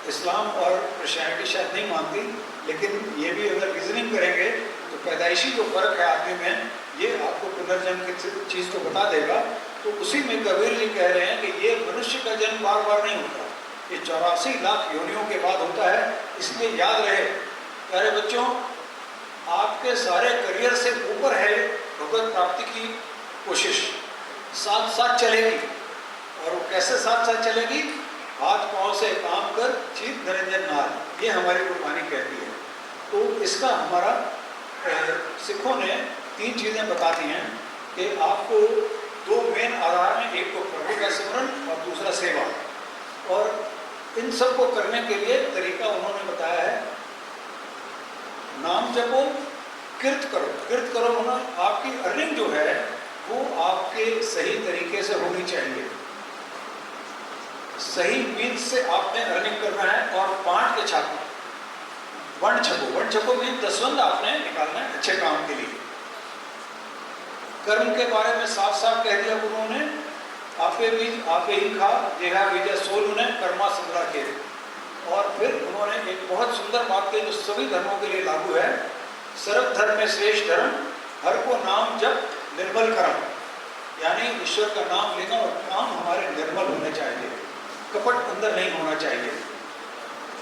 इस्लाम और क्रिश्चियनिटी शायद नहीं मानती, लेकिन ये भी अगर रीजनिंग करेंगे तो पैदाइशी जो फर्क है आदमी में, ये आपको पुनर्जन्म की चीज़ को बता देगा। तो उसी में कबीर जी कह रहे हैं कि ये मनुष्य का जन्म बार बार नहीं होता, ये 84 लाख योनियों के बाद होता है। इसलिए याद रहे प्यारे बच्चों, आपके सारे करियर से ऊपर है भगवत प्राप्ति की कोशिश, साथ साथ चलेगी। और वो कैसे साथ साथ चलेगी? हाथ पांव से काम कर चीत निरंजन नाद, ये हमारी गुरबानी कहती है। तो इसका हमारा सिखों ने 3 चीज़ें बता दी हैं कि आपको 2 मेन आधार हैं, एक तो प्रभु का सिमरन और दूसरा सेवा। और इन सब को करने के लिए तरीका उन्होंने बताया है, नाम जपो, कीर्त करो। कीर्त करो होना, आपकी अर्निंग जो है वो आपके सही तरीके से होनी चाहिए, सही मीन्स से आपने अर्निंग करना है। और 5 के छापो, वन छपो मीन दसवंध आपने निकालना है अच्छे काम के लिए। कर्म के बारे में साफ साफ कह दिया गुरुओं ने, आपे बीज आपे ही खा, जेहा विजय सोल उन्हें कर्मा संग्रह के। और फिर उन्होंने एक बहुत सुंदर बात कही जो सभी धर्मों के लिए लागू है, सर्व धर्म में श्रेष्ठ धर्म, हर को नाम जप निर्मल कर्म, यानी ईश्वर का नाम लेना और काम हमारे निर्मल होने चाहिए, कपट अंदर नहीं होना चाहिए।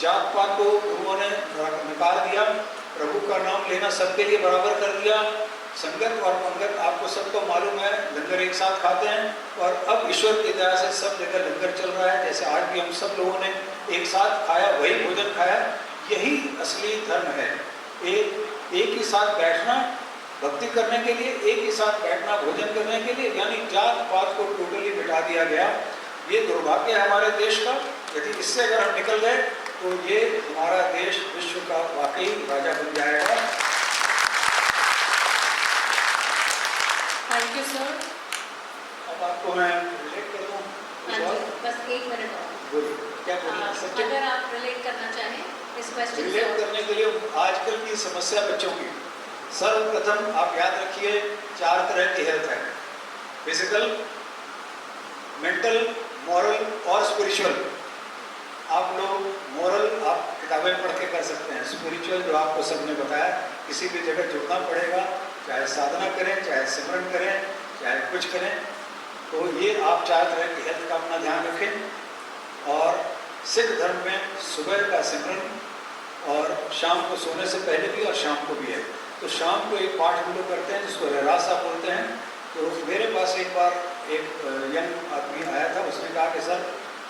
जात पात को गुरुओं ने निकाल दिया, प्रभु का नाम लेना सबके लिए बराबर कर दिया। संगत और पंगत आपको सबको मालूम है, लंगर एक साथ खाते हैं। और अब ईश्वर की दया से सब जगह लंगर चल रहा है, जैसे आज भी हम सब लोगों ने एक साथ खाया, वही भोजन खाया। यही असली धर्म है, एक ही साथ बैठना भक्ति करने के लिए, एक ही साथ बैठना भोजन करने के लिए, यानी जात पात को टोटली मिटा दिया गया। ये दुर्भाग्य है हमारे देश का। यदि इससे अगर हम निकल गए तो ये हमारा देश विश्व का वाकई राजा बन जाएगा। Thank you sir. अब आपको मैं रिलेट कर दूँ, हाँ जी, बस 1 मिनट और। बोलिए क्या बोलिए। अगर आप रिलेट करना चाहें इस क्वेश्चन से। रिलेट करने के लिए आजकल की समस्या बच्चों की, सर्वप्रथम आप याद रखिए 4 तरह की हेल्थ है, फिजिकल, मेंटल, मॉरल और स्पिरिचुअल। आप लोग मॉरल आप किताबें पढ़ के कर सकते हैं, स्पिरिचुअल जो आपको सबने बताया किसी भी जगह जुड़ना पड़ेगा, चाहे साधना करें, चाहे सिमरन करें, चाहे कुछ करें। तो ये आप 4 तरह की हेल्थ का अपना ध्यान रखें। और सिख धर्म में सुबह का सिमरन और शाम को सोने से पहले भी और शाम को भी है। तो शाम को एक पाठ हम लोग करते हैं जिसको रहरासा बोलते हैं। तो मेरे पास एक बार एक यंग आदमी आया था, उसने कहा कि सर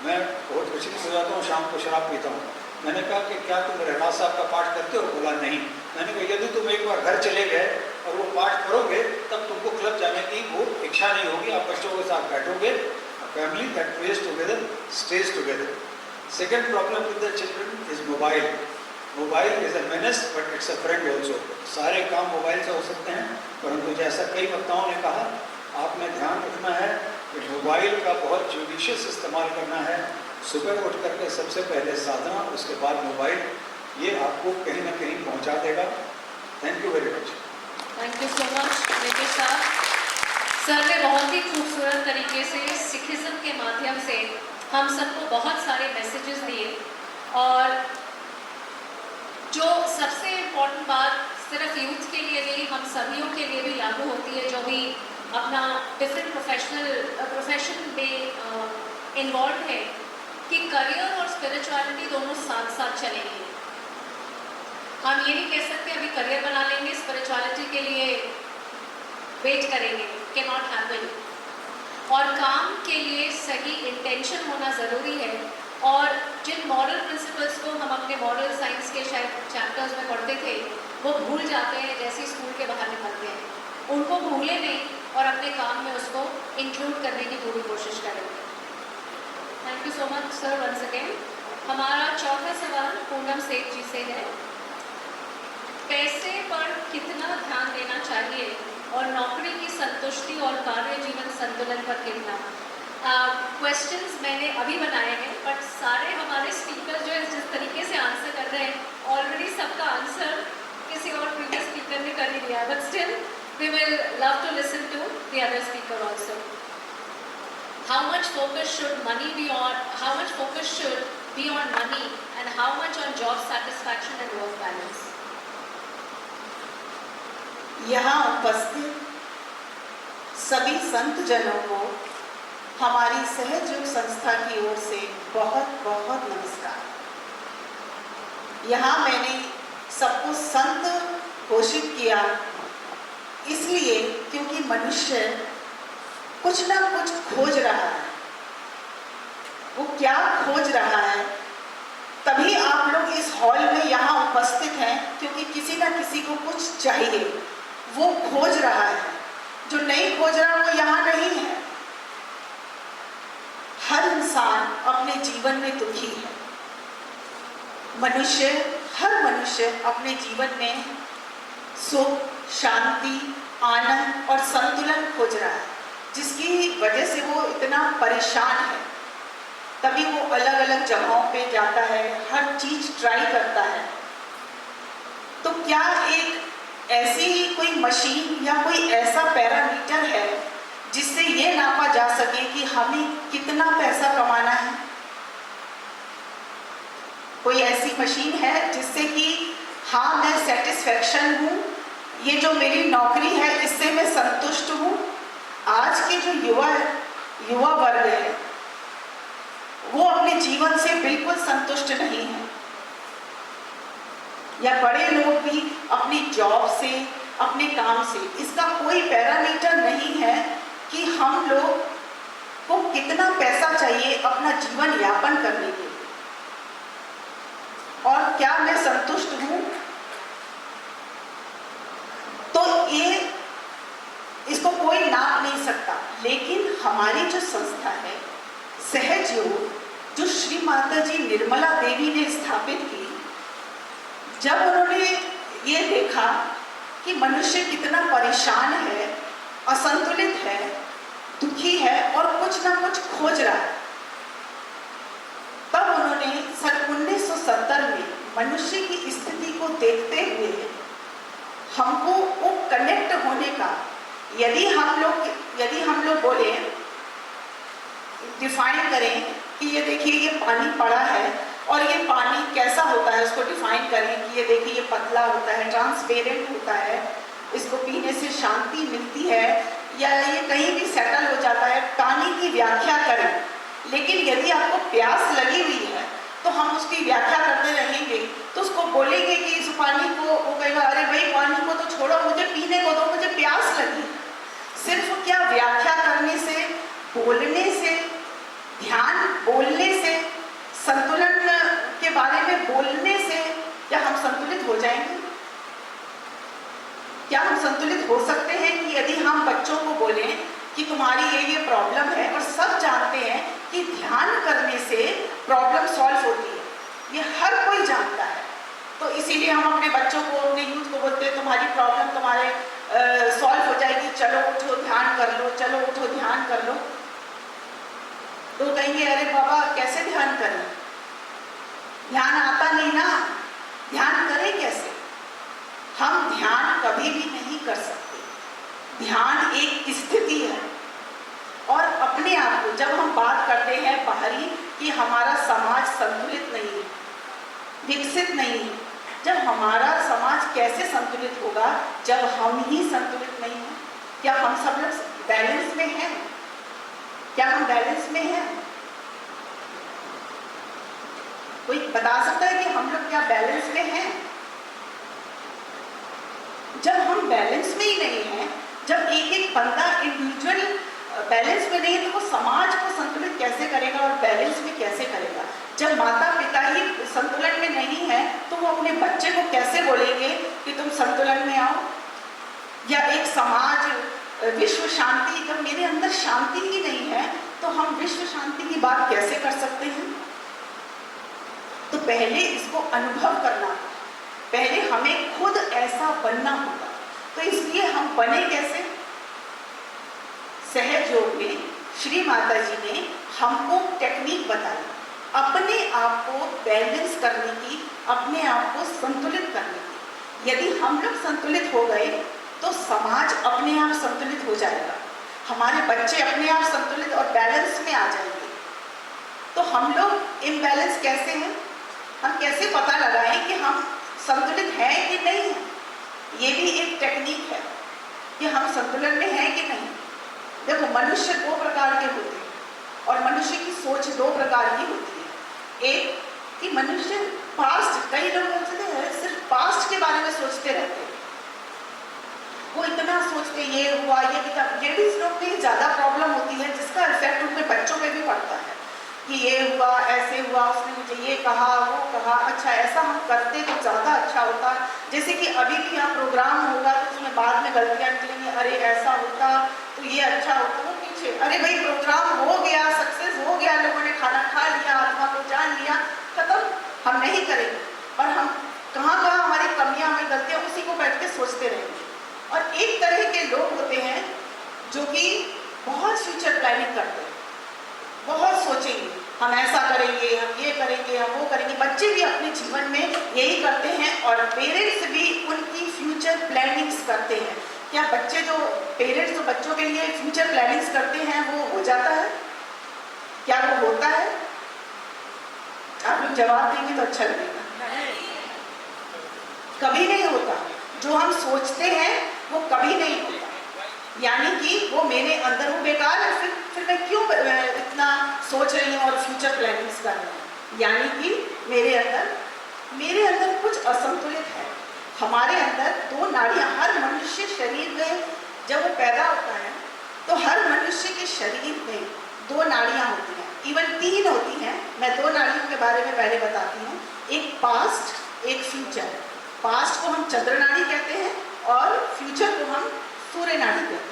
मैं बहुत विचलित हो जाता हूँ, शाम को शराब पीता हूँ। मैंने कहा कि क्या तुम रहरास साहब का पाठ करते हो? बोला नहीं। मैंने कहा यदि तुम एक बार घर चले गए और वो पाठ करोगे तब तुमको क्लब जाने की वो इच्छा नहीं होगी, आप बच्चों के साथ बैठोगे। Family that plays together stage together. Second problem with the children is mobile. Mobile is a menace but it's a friend also. सारे काम मोबाइल से हो सकते हैं, परंतु जैसा कई वक्ताओं ने कहा आपने ध्यान रखना है कि मोबाइल का बहुत जुडिशियस इस्तेमाल करना है। सुबह उठ करके सबसे पहले साधना, उसके बाद मोबाइल, ये आपको कहीं ना कहीं पहुंचा देगा। Thank you very much. Thank you so much Nikesh साहब। सर ने बहुत ही खूबसूरत तरीके से सिखिज्म के माध्यम से हम सबको बहुत सारे मैसेजेस दिए, और जो सबसे इम्पोर्टेंट बात सिर्फ यूथ के लिए नहीं, हम सभियों के लिए भी लागू होती है जो भी अपना डिफरेंट प्रोफेशन में इन्वॉल्व है, कि करियर और स्पिरिचुअलिटी दोनों साथ साथ चलेंगे। हम ये नहीं कह सकते अभी करियर बना लेंगे, स्पिरिचुअलिटी के लिए वेट करेंगे, कैन नॉट हैपन। और काम के लिए सही इंटेंशन होना ज़रूरी है, और जिन मॉरल प्रिंसिपल्स को हम अपने मॉरल साइंस के शायद चैप्टर्स में पढ़ते थे वो भूल जाते हैं जैसे ही स्कूल के बाहर निकलते हैं। उनको भूलें नहीं और अपने काम में उसको इंक्लूड करने की पूरी कोशिश करेंगे। Thank you so much sir once again. हमारा चौथा सवाल पूनम सेठ जी से है। पैसे पर कितना ध्यान देना चाहिए और नौकरी की संतुष्टि और कार्य जीवन संतुलन पर कितना? क्वेश्चंस मैंने अभी बनाए हैं, बट सारे हमारे स्पीकर जो है जिस तरीके से आंसर कर रहे हैं ऑलरेडी सबका आंसर किसी और प्रीवियस स्पीकर ने कर ही दिया, but still we will love to listen to the other speaker also. How much focus should money be on, how much focus should be on money and how much on job satisfaction and work balance? यहाँ उपस्थित सभी संत जनों को हमारी सहयोग संस्था की ओर से बहुत बहुत नमस्कार। यहाँ मैंने सबको संत घोषित किया इसलिए क्योंकि मनुष्य कुछ ना कुछ खोज रहा है। वो क्या खोज रहा है, तभी आप लोग इस हॉल में यहाँ उपस्थित हैं, क्योंकि किसी ना किसी को कुछ चाहिए, वो खोज रहा है। जो नहीं खोज रहा वो यहाँ नहीं है। हर इंसान अपने जीवन में दुखी है। हर मनुष्य अपने जीवन में सुख, शांति, आनंद और संतुलन खोज रहा है, जिसकी वजह से वो इतना परेशान है। तभी वो अलग अलग जगहों पे जाता है, हर चीज ट्राई करता है। तो क्या एक ऐसी ही कोई मशीन या कोई ऐसा पैरामीटर है जिससे ये नापा जा सके कि हमें कितना पैसा कमाना है? कोई ऐसी मशीन है जिससे कि हाँ मैं सेटिस्फेक्शन हूँ, ये जो मेरी नौकरी है इससे मैं संतुष्ट हूँ? आज के जो युवा वर्ग है वो अपने जीवन से बिल्कुल संतुष्ट नहीं है। या बड़े लोग भी अपनी जॉब से, अपने काम से, इसका कोई पैरामीटर नहीं है कि हम लोग को कितना पैसा चाहिए अपना जीवन यापन करने के लिए, और क्या मैं संतुष्ट हूँ? तो ये इसको कोई नाप नहीं सकता। लेकिन हमारी जो संस्था है सहजयोग, जो श्री माता जी निर्मला देवी ने स्थापित की, जब उन्होंने ये देखा कि मनुष्य कितना परेशान है, असंतुलित है, दुखी है और कुछ ना कुछ खोज रहा है, तब उन्होंने सन 1970 में मनुष्य की स्थिति को देखते हुए हमको वो कनेक्ट होने का, यदि हम लोग बोले, डिफाइन करें कि ये देखिए ये पानी पड़ा है और ये पानी कैसा होता है, उसको डिफाइन करें कि ये देखिए ये पतला होता है, ट्रांसपेरेंट होता है, इसको पीने से शांति मिलती है या ये कहीं भी सेटल हो जाता है, पानी की व्याख्या करें। लेकिन यदि आपको प्यास लगी हुई है तो हम उसकी व्याख्या करते रहेंगे, तो उसको बोलेंगे कि इस पानी को, वो कहेगा अरे भाई पानी को तो छोड़ो, मुझे पीने को दो, मुझे प्यास लगी। सिर्फ क्या व्याख्या करने से, बोलने से, ध्यान बोलने से, संतुलन के बारे में बोलने से क्या हम संतुलित हो जाएंगे? क्या हम संतुलित हो सकते हैं कि यदि हम बच्चों को बोलें कि तुम्हारी ये प्रॉब्लम है, और सब जानते हैं कि ध्यान करने से प्रॉब्लम सॉल्व होती है, ये हर कोई जानता है। तो इसीलिए हम अपने बच्चों को, अपने यूथ को बोलते हैं तुम्हारी प्रॉब्लम तुम्हारे सॉल्व हो जाएगी, चलो उठो ध्यान कर लो, चलो उठो ध्यान कर लो, तो कहेंगे अरे बाबा कैसे ध्यान करें, ध्यान आता नहीं ना, ध्यान करें कैसे। हम ध्यान कभी भी नहीं कर सकते। ध्यान एक स्थिति है। और अपने आप को जब हम बात करते हैं बाहरी कि हमारा समाज संतुलित नहीं है, विकसित नहीं है, जब हमारा समाज कैसे संतुलित होगा जब हम ही संतुलित नहीं हैं। क्या हम सब लोग बैलेंस में हैं? क्या हम बैलेंस में हैं? कोई बता सकता है कि हम लोग क्या बैलेंस में हैं? जब हम बैलेंस में ही नहीं हैं, जब एक एक बंदा इंडिविजुअल बैलेंस में नहीं है, तो वो समाज को संतुलित कैसे करेगा और बैलेंस में कैसे करेगा। जब माता पिता ही संतुलन में नहीं है तो वो अपने बच्चे को कैसे बोलेंगे कि तुम संतुलन में आओ। या एक समाज विश्व शांति, जब मेरे अंदर शांति ही नहीं है तो हम विश्व शांति की बात कैसे कर सकते हैं। तो पहले इसको अनुभव करना, पहले हमें खुद ऐसा बनना होगा। तो इसलिए हम बने कैसे। सहज योग में श्री माता जी ने हमको टेक्निक बताई अपने आप को बैलेंस करने की, अपने आप को संतुलित करने की। यदि हम लोग संतुलित हो गए तो समाज अपने आप संतुलित हो जाएगा, हमारे बच्चे अपने आप संतुलित और बैलेंस में आ जाएंगे। तो हम लोग इम्बैलेंस कैसे हैं, हम कैसे पता लगाएं कि हम संतुलित हैं कि नहीं हैं। ये भी एक टेक्निक है कि हम संतुलन में हैं कि नहीं। देखो मनुष्य दो प्रकार के होते हैं और मनुष्य की सोच दो प्रकार की होती है। एक कि मनुष्य पास्ट, कई लोग सोचते हैं सिर्फ पास्ट के बारे में सोचते रहते हैं, वो इतना सोचते ये हुआ ये भी। लेडीज लोग में ज़्यादा प्रॉब्लम होती है जिसका इफेक्ट उनके बच्चों पे भी पड़ता है कि ये हुआ, ऐसे हुआ, उसने मुझे ये कहा, वो कहा। अच्छा ऐसा हम करते तो ज़्यादा अच्छा होता। जैसे कि अभी भी यहाँ प्रोग्राम होगा तो उसमें बाद में गलतियाँ निकलेंगी, अरे ऐसा होता तो ये अच्छा होता। वो पीछे अरे भाई प्रोग्राम हो गया, सक्सेस हो गया, लोगों ने खाना खा लिया, आत्मा को जान लिया, खत्म। हम नहीं करेंगे, पर हम कहाँ कहाँ हमारी कमियाँ, हमारी गलतियाँ, उसी को बैठ के सोचते रहेंगे। और एक तरह के लोग होते हैं जो कि बहुत फ्यूचर प्लानिंग करते हैं, बहुत सोचेंगे, हम ऐसा करेंगे, हम ये करेंगे, हम वो करेंगे। बच्चे भी अपने जीवन में यही करते हैं और पेरेंट्स भी उनकी फ्यूचर प्लानिंग्स करते हैं। क्या बच्चे जो पेरेंट्स तो बच्चों के लिए फ्यूचर प्लानिंग्स करते हैं वो हो जाता है? क्या वो होता है? आप लोग जवाब देंगे तो अच्छा लगेगा। कभी नहीं होता। जो हम सोचते हैं वो कभी नहीं होता। यानी कि वो मेरे अंदर वो बेकार है, फिर मैं क्यों इतना सोच रही हूँ और फ्यूचर प्लानिंग्स कर रही हूँ। यानी कि मेरे अंदर कुछ असंतुलित है। हमारे अंदर दो नाड़ियाँ, हर मनुष्य शरीर में जब वो पैदा होता है तो हर मनुष्य के शरीर में दो नाड़ियाँ होती हैं, इवन 3 होती हैं। मैं 2 नाड़ियों के बारे में पहले बताती हूँ, एक पास्ट, एक फ्यूचर। पास्ट को हम चंद्र नाड़ी कहते हैं और फ्यूचर को हम सूर्य नाड़ी कहते हैं।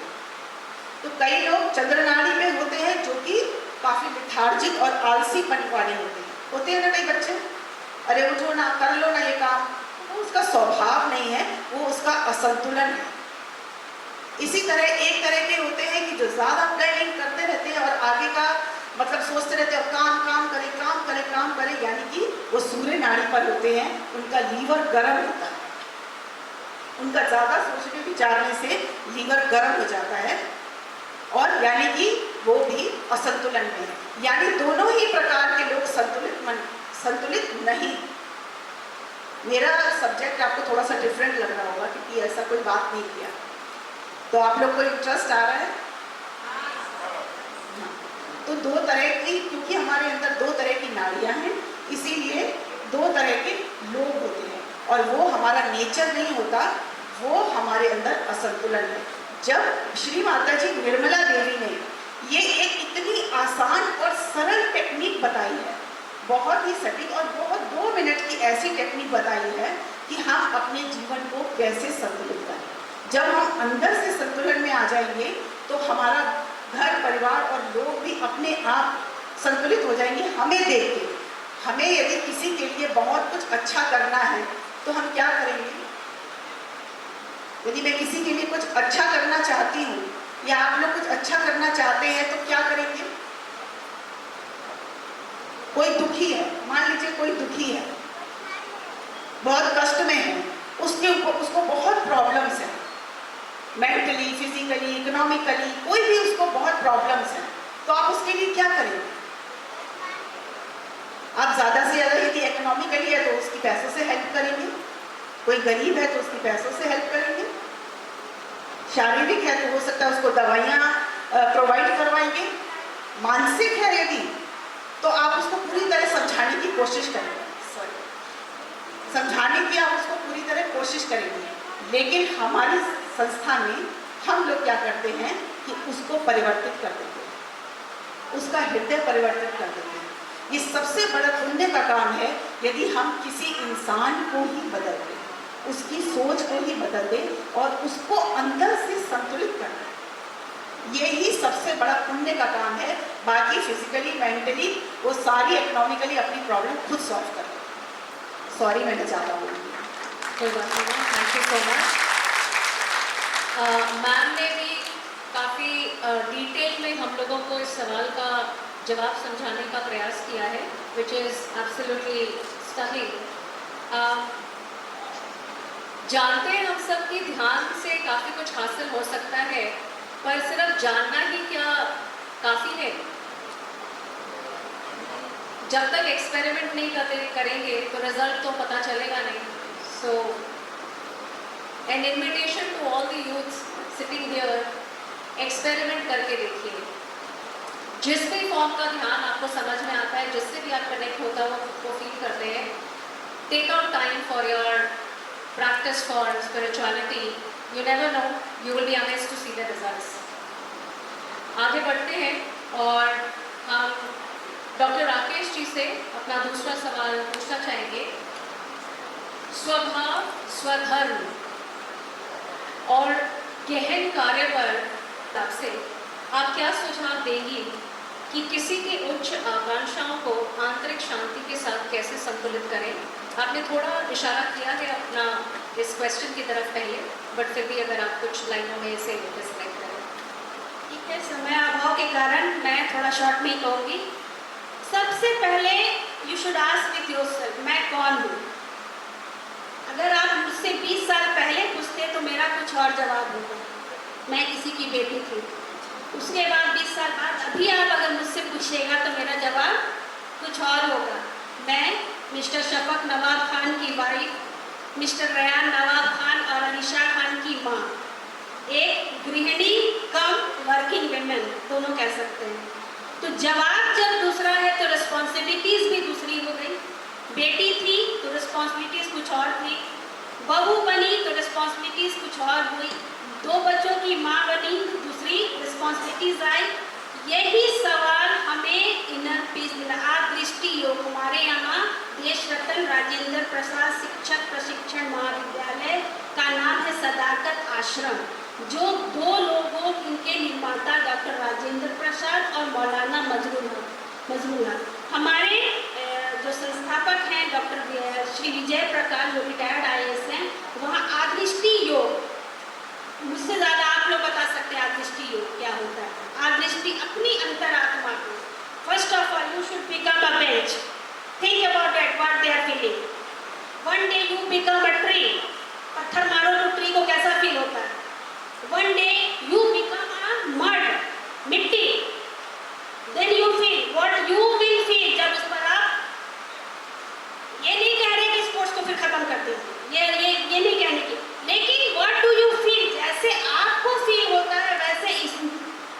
तो कई लोग चंद्र नाड़ी में होते हैं जो कि काफ़ी लेथार्जिक और आलसीपन वाले होते हैं ना कई बच्चे, अरे उठो ना, कर लो ना ये काम। वो उसका स्वभाव नहीं है, वो उसका असंतुलन है। इसी तरह एक तरह के होते हैं कि जो ज़्यादा प्लानिंग करते रहते हैं और आगे का मतलब सोचते रहते हैं और काम करें, यानी कि वो सूर्य नाड़ी पर होते हैं। उनका लीवर गर्म होता है, उनका ज़्यादा सोचने विचारने से लीवर गर्म हो जाता है और यानी कि वो भी असंतुलन में है। यानी दोनों ही प्रकार के लोग संतुलित नहीं। मेरा सब्जेक्ट आपको थोड़ा सा डिफरेंट लग रहा होगा क्योंकि ऐसा कोई बात नहीं किया। तो आप लोग को इंटरेस्ट आ रहा है? तो 2 तरह की, क्योंकि हमारे अंदर 2 तरह की नाड़ियाँ हैं, इसीलिए 2 तरह के लोग होते हैं और वो हमारा नेचर नहीं होता, वो हमारे अंदर असंतुलन है। जब श्री माता जी निर्मला देवी ने ये एक इतनी आसान और सरल टेक्निक बताई है, बहुत ही सटीक और बहुत 2 मिनट की ऐसी टेक्निक बताई है कि हम अपने जीवन को कैसे संतुलित करें। जब हम अंदर से संतुलन में आ जाएंगे तो हमारा घर परिवार और लोग भी अपने आप संतुलित हो जाएंगे हमें देख के। हमें यदि किसी के लिए बहुत कुछ अच्छा करना है तो हम क्या करेंगे? यदि मैं किसी के लिए कुछ अच्छा करना चाहती हूँ या आप लोग कुछ अच्छा करना चाहते हैं तो क्या करेंगे? कोई दुखी है, मान लीजिए कोई दुखी है, बहुत कष्ट में है, उसको बहुत प्रॉब्लम्स है, मेंटली, फिजिकली, इकोनॉमिकली, कोई भी उसको बहुत प्रॉब्लम्स है, तो आप उसके लिए क्या करेंगे? आप ज़्यादा से ज़्यादा यदि इकोनॉमिकली है तो उसकी पैसों से हेल्प करेंगे, कोई गरीब है तो उसकी पैसों से हेल्प करेंगे, शारीरिक है तो हो सकता है उसको दवाइयाँ प्रोवाइड करवाएंगे, मानसिक है यदि तो आप उसको पूरी तरह समझाने की कोशिश करेंगे, समझाने की आप उसको पूरी तरह कोशिश करेंगे। लेकिन हमारी संस्था में हम लोग क्या करते हैं कि उसको परिवर्तित कर देते हैं, उसका हृदय परिवर्तित कर देते हैं। ये सबसे बड़ा पुण्य का काम है यदि हम किसी इंसान को ही बदल दें, उसकी सोच को ही बदल दें और उसको अंदर से संतुलित कर दें। यही सबसे बड़ा पुण्य का काम है। बाकी फिजिकली, मेंटली, वो सारी इकोनॉमिकली अपनी प्रॉब्लम खुद सॉल्व कर दें। सॉरी मैंने ज़्यादा बोल दिया। कोई बात नहीं, thank you so much. Ma'am ने भी काफ़ी डिटेल में हम लोगों को इस सवाल का जवाब समझाने का प्रयास किया है, विच इज़ एब्सोल्युटली स्टनिंग। जानते हैं हम सब कि ध्यान से काफ़ी कुछ हासिल हो सकता है, पर सिर्फ जानना ही क्या काफ़ी है? जब तक एक्सपेरिमेंट नहीं करेंगे तो रिजल्ट तो पता चलेगा नहीं। So an invitation to all the youths sitting here, experiment करके देखिए। जिस भी फॉर्म का ध्यान आपको समझ में आता है, जिससे भी आप कनेक्ट होता हो वो फील करते हैं, take out time for your practice for spirituality. You never know, you will be amazed to see the results. आगे बढ़ते हैं और हम डॉक्टर राकेश जी से अपना दूसरा सवाल पूछना चाहेंगे। स्वभाव, स्वधर्म और गहन कार्य पर आपसे आप क्या सुझाव देंगी कि किसी की उच्च आकांक्षाओं को आंतरिक शांति के साथ कैसे संतुलित करें? आपने थोड़ा इशारा किया है अपना इस क्वेश्चन की तरफ पहले, बट फिर भी अगर आप कुछ लाइनों में इसे डिस्क्राइब करें। ठीक है, समय अभाव के कारण मैं थोड़ा शॉर्ट में ही कहूँगी। सबसे पहले you should ask with yourself, मैं कौन हूँ? अगर आप मुझसे 20 साल पहले पूछते तो मेरा कुछ और जवाब होगा, मैं किसी की बेटी थी। उसके बाद 20 साल बाद अभी आप अगर मुझसे पूछिएगा तो मेरा जवाब कुछ और होगा, मैं मिस्टर शफक नवाब खान की वाइफ, मिस्टर रयान नवाब खान और अनिशा खान की माँ, एक गृहिणी कम वर्किंग विमेन दोनों कह सकते हैं। तो जवाब जब दूसरा है तो रिस्पॉन्सिबिलिटीज़ भी दूसरी हो गई। बेटी थी तो रिस्पॉन्सिबिलिटीज़ कुछ और थी, बहू बनी तो रिस्पॉन्सिबिलिटीज़ कुछ और हुई, 2 बच्चों की माँ बनी तो दूसरी रिस्पॉन्सिबिलिटीज़ आई। यही सवाल हमें इनर पीस दिला। आप दृष्टि योग, हमारे यहाँ देश रत्न राजेंद्र प्रसाद शिक्षक प्रशिक्षण महाविद्यालय का नाम है सदाकत आश्रम, जो 2 लोगों इनके निर्माता डॉक्टर राजेंद्र प्रसाद और मौलाना मजरूला, हमारे जो संस्थापक हैं डॉक्टर श्री विजय प्रकाश जो रिटायर्ड IAS हैं, वहाँ आदृष्टि योग, मुझसे ज़्यादा आप लोग बता सकते हैं आदृष्टि योग क्या होता है। आदृष्टि अपनी अंतरात्मा को, first of all you should become a bench, think about that what they are feeling. One day you become a tree, पत्थर मारो तो ट्री को कैसा फील होता है। One day you become a mud, मिट्टी, then you feel what you will feel जब उस पर आप, ये नहीं कह रहे कि स्पोर्ट्स को फिर खत्म कर दीजिए, ये नहीं कहने की, लेकिन व्हाट डू यू फील, जैसे आपको फील होता है वैसे इस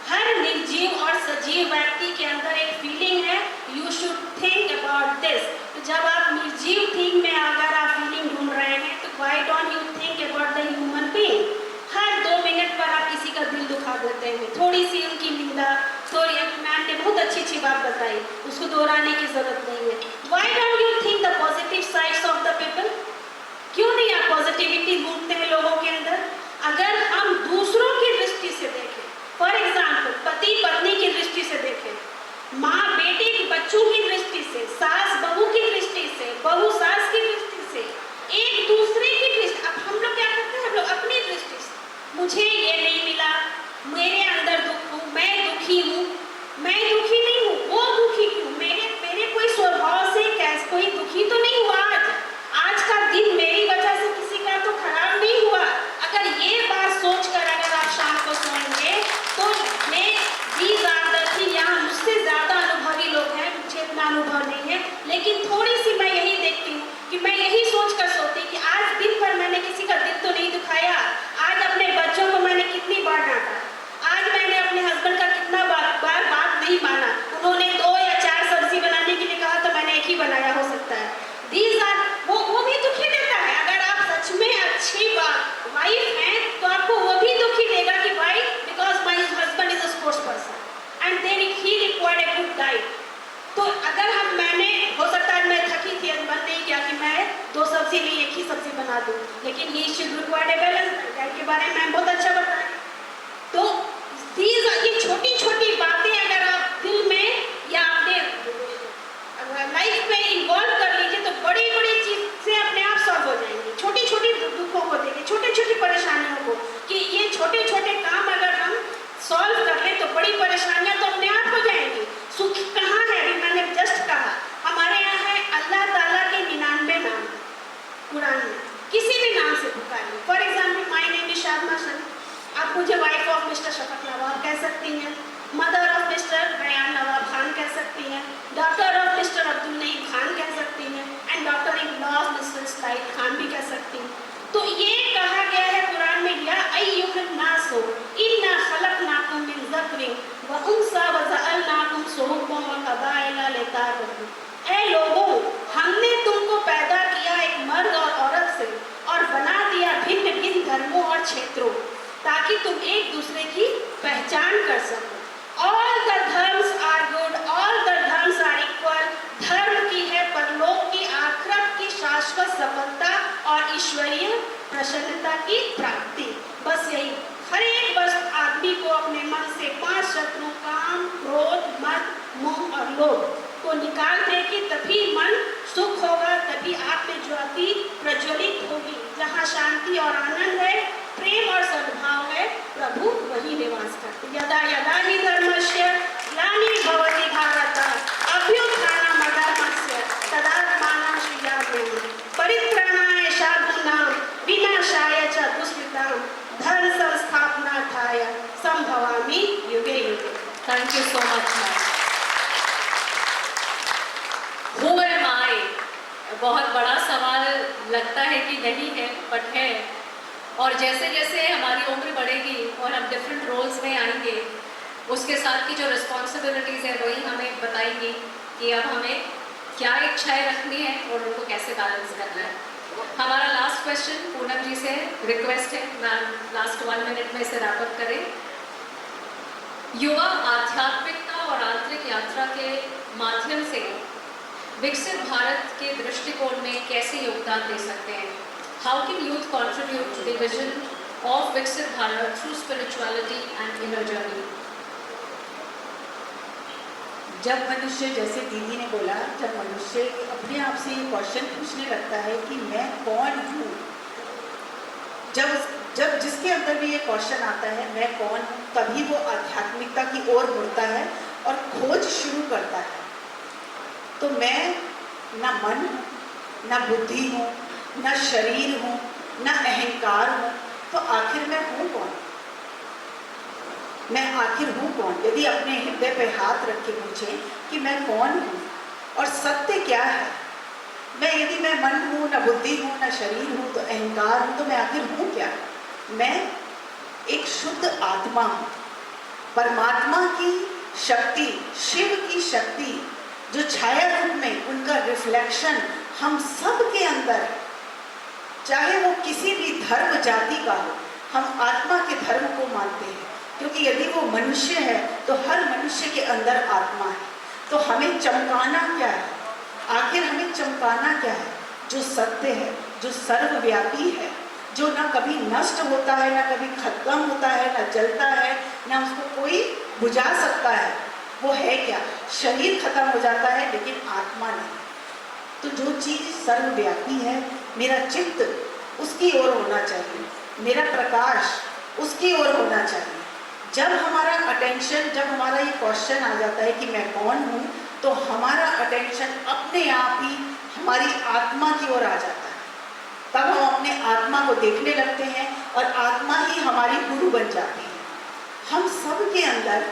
हर निर्जीव और सजीव व्यक्ति के अंदर एक फीलिंग है। You should think about this. तो जब आप निर्जीव थिंग में अगर आप फीलिंग ढूंढ रहे हैं तो why don't you think about the human being. Her 2 minute पर आप किसी का दिल दुखा देते हैं, थोड़ी सी उनकी निंदा, थोड़ी, मैम ने बहुत अच्छी बात बताई, उसको दोहराने की जरूरत नहीं है। Why don't you think the positive sides of the people? क्यों नहीं आप पॉजिटिविटी ढूंढते हैं लोगों के अंदर? अगर हम दूसरों की दृष्टि से देखें, फॉर एग्जाम्पल पति पत्नी की दृष्टि से देखें, माँ बेटे बच्चों की दृष्टि से, सास बहू की दृष्टि से, बहू सास की दृष्टि से, एक दूसरे की दृष्टि, अब हम लोग क्या करते हैं, हम लोग अपनी दृष्टि मिस्टर शफक नवाब कह सकती हैं, मदर ऑफ मिस्टर रयान नवाब खान कह सकती हैं, doctor of mister Abdul Naeem Khan कह सकती हैं, and doctor in law of mister slide Khan भी कह सकती हैं। तो ये कहा गया है कुरान में, या अय्युहन्नासु इन्ना खलकनाकुम मिन ज़करिन व उन्सा व जअलनाकुम शुऊबन व क़बाइला लिताअराफू। ऐ लोगों, हमने तुमको पैदा किया एक मर्द और औरत से और बना दिया भिन्न भिन्न धर्मों और क्षेत्रों, ताकि तुम एक दूसरे की पहचान कर सको। All the dharms are good, all the dharms are equal. धर्म की है परलोक की, आखिरत की शाश्वत सफलता और ईश्वरीय प्रसन्नता की प्राप्ति। बस यही, हर एक बस आदमी को अपने मन से 5 शत्रु काम, क्रोध, मद, मोह और लोभ को निकाल देगी, तभी मन सुख होगा, तभी आप में ज्योति प्रज्वलित होगी। जहाँ शांति और आनंद है, प्रेम और सद्भाव है, प्रभु वही निवास करते। यदा यदा हि धर्मस्य ग्लानिर्भवति भारत अभ्युत्थानमधर्मस्य तदात्मानं सृजाम्यहम् परित्राणाय साधूनां विनाशाय च दुष्कृतां धर्म संस्थापनार्थाय संभवामि युगे युगे। Thank you so much ma'am. Who am I? बहुत बड़ा सवाल लगता है कि नहीं है, बट है। और जैसे जैसे हमारी उम्र बढ़ेगी और हम डिफरेंट रोल्स में आएंगे, उसके साथ की जो रिस्पॉन्सिबिलिटीज़ है वही हमें बताएंगी कि अब हमें क्या इच्छाएं रखनी है और उनको कैसे बैलेंस करना है। हमारा लास्ट क्वेश्चन पूनम जी से रिक्वेस्ट है, मैम लास्ट 1 मिनट में इसे रैप अप करें। युवा आध्यात्मिकता और आंतरिक यात्रा के माध्यम से विकसित भारत के दृष्टिकोण में कैसे योगदान दे सकते हैं? How can youth contribute to the vision of Viksit Bharat through spirituality and inner journey? जब मनुष्य, जैसे दीदी ने बोला, जब मनुष्य अपने आप से ये क्वेश्चन पूछने लगता है कि मैं कौन हूँ, जब जिसके अंदर भी ये क्वेश्चन आता है मैं कौन हूँ, तभी वो आध्यात्मिकता की ओर मुड़ता है और खोज शुरू करता है। तो मैं ना मन हूँ, ना बुद्धि हूँ, ना शरीर हूँ, ना अहंकार हूँ, तो आखिर मैं हूँ कौन? मैं आखिर हूँ कौन? यदि अपने हृदय पे हाथ रख के पूछें कि मैं कौन हूँ और सत्य क्या है, यदि मैं मन हूँ, ना बुद्धि हूँ, ना शरीर हूँ, तो अहंकार हूँ, तो मैं आखिर हूँ क्या? मैं एक शुद्ध आत्मा हूँ। परमात्मा की शक्ति, शिव की शक्ति जो छाया रूप में उनका रिफ्लेक्शन हम सब के अंदर है, चाहे वो किसी भी धर्म जाति का हो, हम आत्मा के धर्म को मानते हैं, क्योंकि यदि वो मनुष्य है तो हर मनुष्य के अंदर आत्मा है। तो हमें चमकाना क्या है? आखिर हमें चमकाना क्या है? जो सत्य है, जो सर्वव्यापी है, जो ना कभी नष्ट होता है, ना कभी खत्म होता है, ना जलता है, ना उसको कोई बुझा सकता है, वो है क्या? शरीर खत्म हो जाता है लेकिन आत्मा नहीं। तो जो चीज़ सर्वव्यापी है, मेरा चित्त उसकी ओर होना चाहिए, मेरा प्रकाश उसकी ओर होना चाहिए। जब हमारा अटेंशन, जब हमारा ये क्वेश्चन आ जाता है कि मैं कौन हूँ, तो हमारा अटेंशन अपने आप ही हमारी आत्मा की ओर आ जाता है। तब हम अपने आत्मा को देखने लगते हैं और आत्मा ही हमारी गुरु बन जाती है। हम सब के अंदर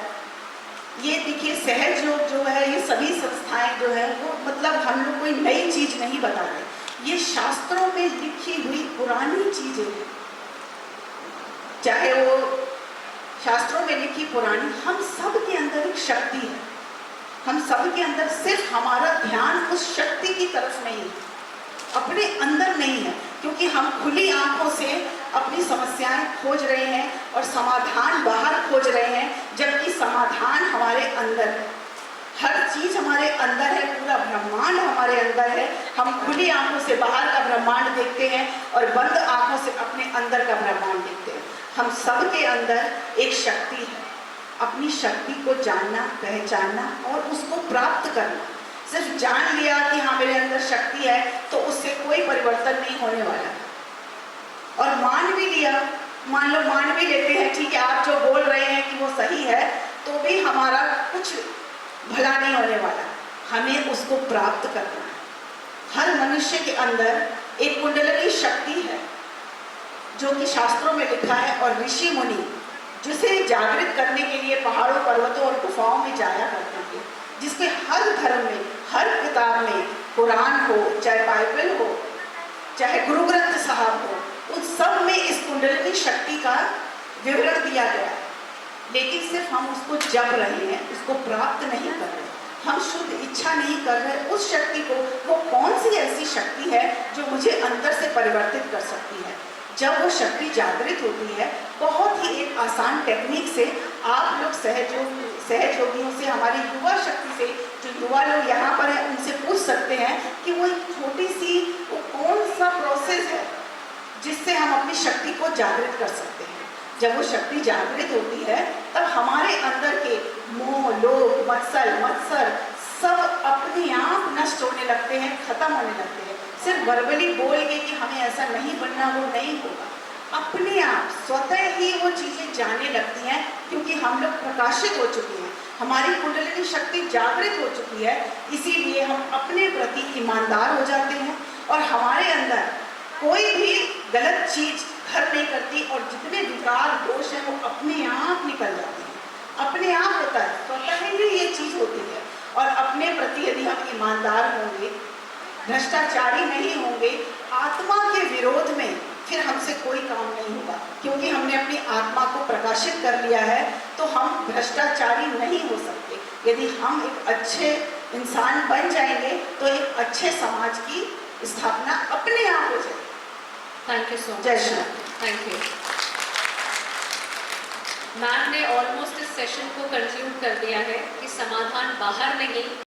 ये देखिए, सहज योग जो है, ये सभी संस्थाएं जो है वो मतलब हम लोग कोई नई चीज नहीं बता रहे, ये शास्त्रों में लिखी हुई पुरानी चीजें हैं। चाहे वो शास्त्रों में लिखी पुरानी, हम सब के अंदर एक शक्ति है। हम सब के अंदर सिर्फ हमारा ध्यान उस शक्ति की तरफ नहीं है, अपने अंदर नहीं है, क्योंकि हम खुली आंखों से अपनी समस्याएं खोज रहे हैं और समाधान बाहर खोज रहे हैं, जबकि समाधान हमारे अंदर है। हर चीज हमारे अंदर है, पूरा ब्रह्मांड हमारे अंदर है। हम खुली आंखों से बाहर का ब्रह्मांड देखते हैं और बंद आंखों से अपने अंदर का ब्रह्मांड देखते हैं। हम सब के अंदर एक शक्ति है। अपनी शक्ति को जानना, पहचानना और उसको प्राप्त करना। सिर्फ जान लिया कि हाँ मेरे अंदर शक्ति है, तो उससे कोई परिवर्तन नहीं होने वाला। और मान भी लिया, मान लो मान भी लेते हैं, ठीक है आप जो बोल रहे हैं कि वो सही है, तो भी हमारा कुछ भला नहीं होने वाला। हमें उसको प्राप्त करना है। हर मनुष्य के अंदर एक कुंडलिनी शक्ति है, जो कि शास्त्रों में लिखा है, और ऋषि मुनि जिसे करने के लिए पहाड़ों पर्वतों और गुफाओं में जाया करते थे, जिसके हर धर्म में, हर किताब में, कुरान हो, चाहे बाइबल हो, चाहे गुरु ग्रंथ साहब हो, उन सब में इस कुंडलिनी शक्ति का विवरण दिया गया है। लेकिन सिर्फ हम उसको जप रहे हैं, उसको प्राप्त नहीं कर रहे, हम शुद्ध इच्छा नहीं कर रहे उस शक्ति को। वो कौन सी ऐसी शक्ति है जो मुझे अंदर से परिवर्तित कर सकती है? जब वो शक्ति जागृत होती है, बहुत ही एक आसान टेक्निक से आप लोग सहयोगियों से, हमारी युवा शक्ति से, जो युवा लोग यहाँ पर हैं उनसे पूछ सकते हैं कि वो एक छोटी सी वो कौन सा प्रोसेस है जिससे हम अपनी शक्ति को जागृत कर सकते हैं। जब वो शक्ति जागृत होती है तब हमारे अंदर के मोह, लोभ, मत्सर सब अपने आप नष्ट होने लगते हैं, खत्म होने लगते हैं। सिर्फ वर्बली बोल के कि हमें ऐसा नहीं बनना, वो नहीं होगा। अपने आप स्वतः ही वो चीज़ें जाने लगती हैं, क्योंकि हम लोग प्रकाशित हो चुके हैं, हमारी कुंडलिनी शक्ति जागृत हो चुकी है। इसीलिए हम अपने प्रति ईमानदार हो जाते हैं और हमारे अंदर कोई भी गलत चीज़ घर नहीं करती और जितने विकार दोष हैं वो अपने आप निकल जाते हैं। अपने आप होता है, स्वतः ही ये चीज़ होती है। और अपने प्रति यदि हम ईमानदार होंगे, भ्रष्टाचारी नहीं होंगे, आत्मा के विरोध में फिर हमसे कोई काम नहीं होगा, क्योंकि हमने अपनी आत्मा को प्रकाशित कर लिया है। तो हम भ्रष्टाचारी नहीं हो सकते। यदि हम एक अच्छे इंसान बन जाएंगे तो एक अच्छे समाज की स्थापना अपने आप हो जाएगी। Thank you so much. जय Shri Ram. Thank you. Ma'am ने ऑलमोस्ट इस सेशन को कंक्लूड कर दिया है कि समाधान बाहर नहीं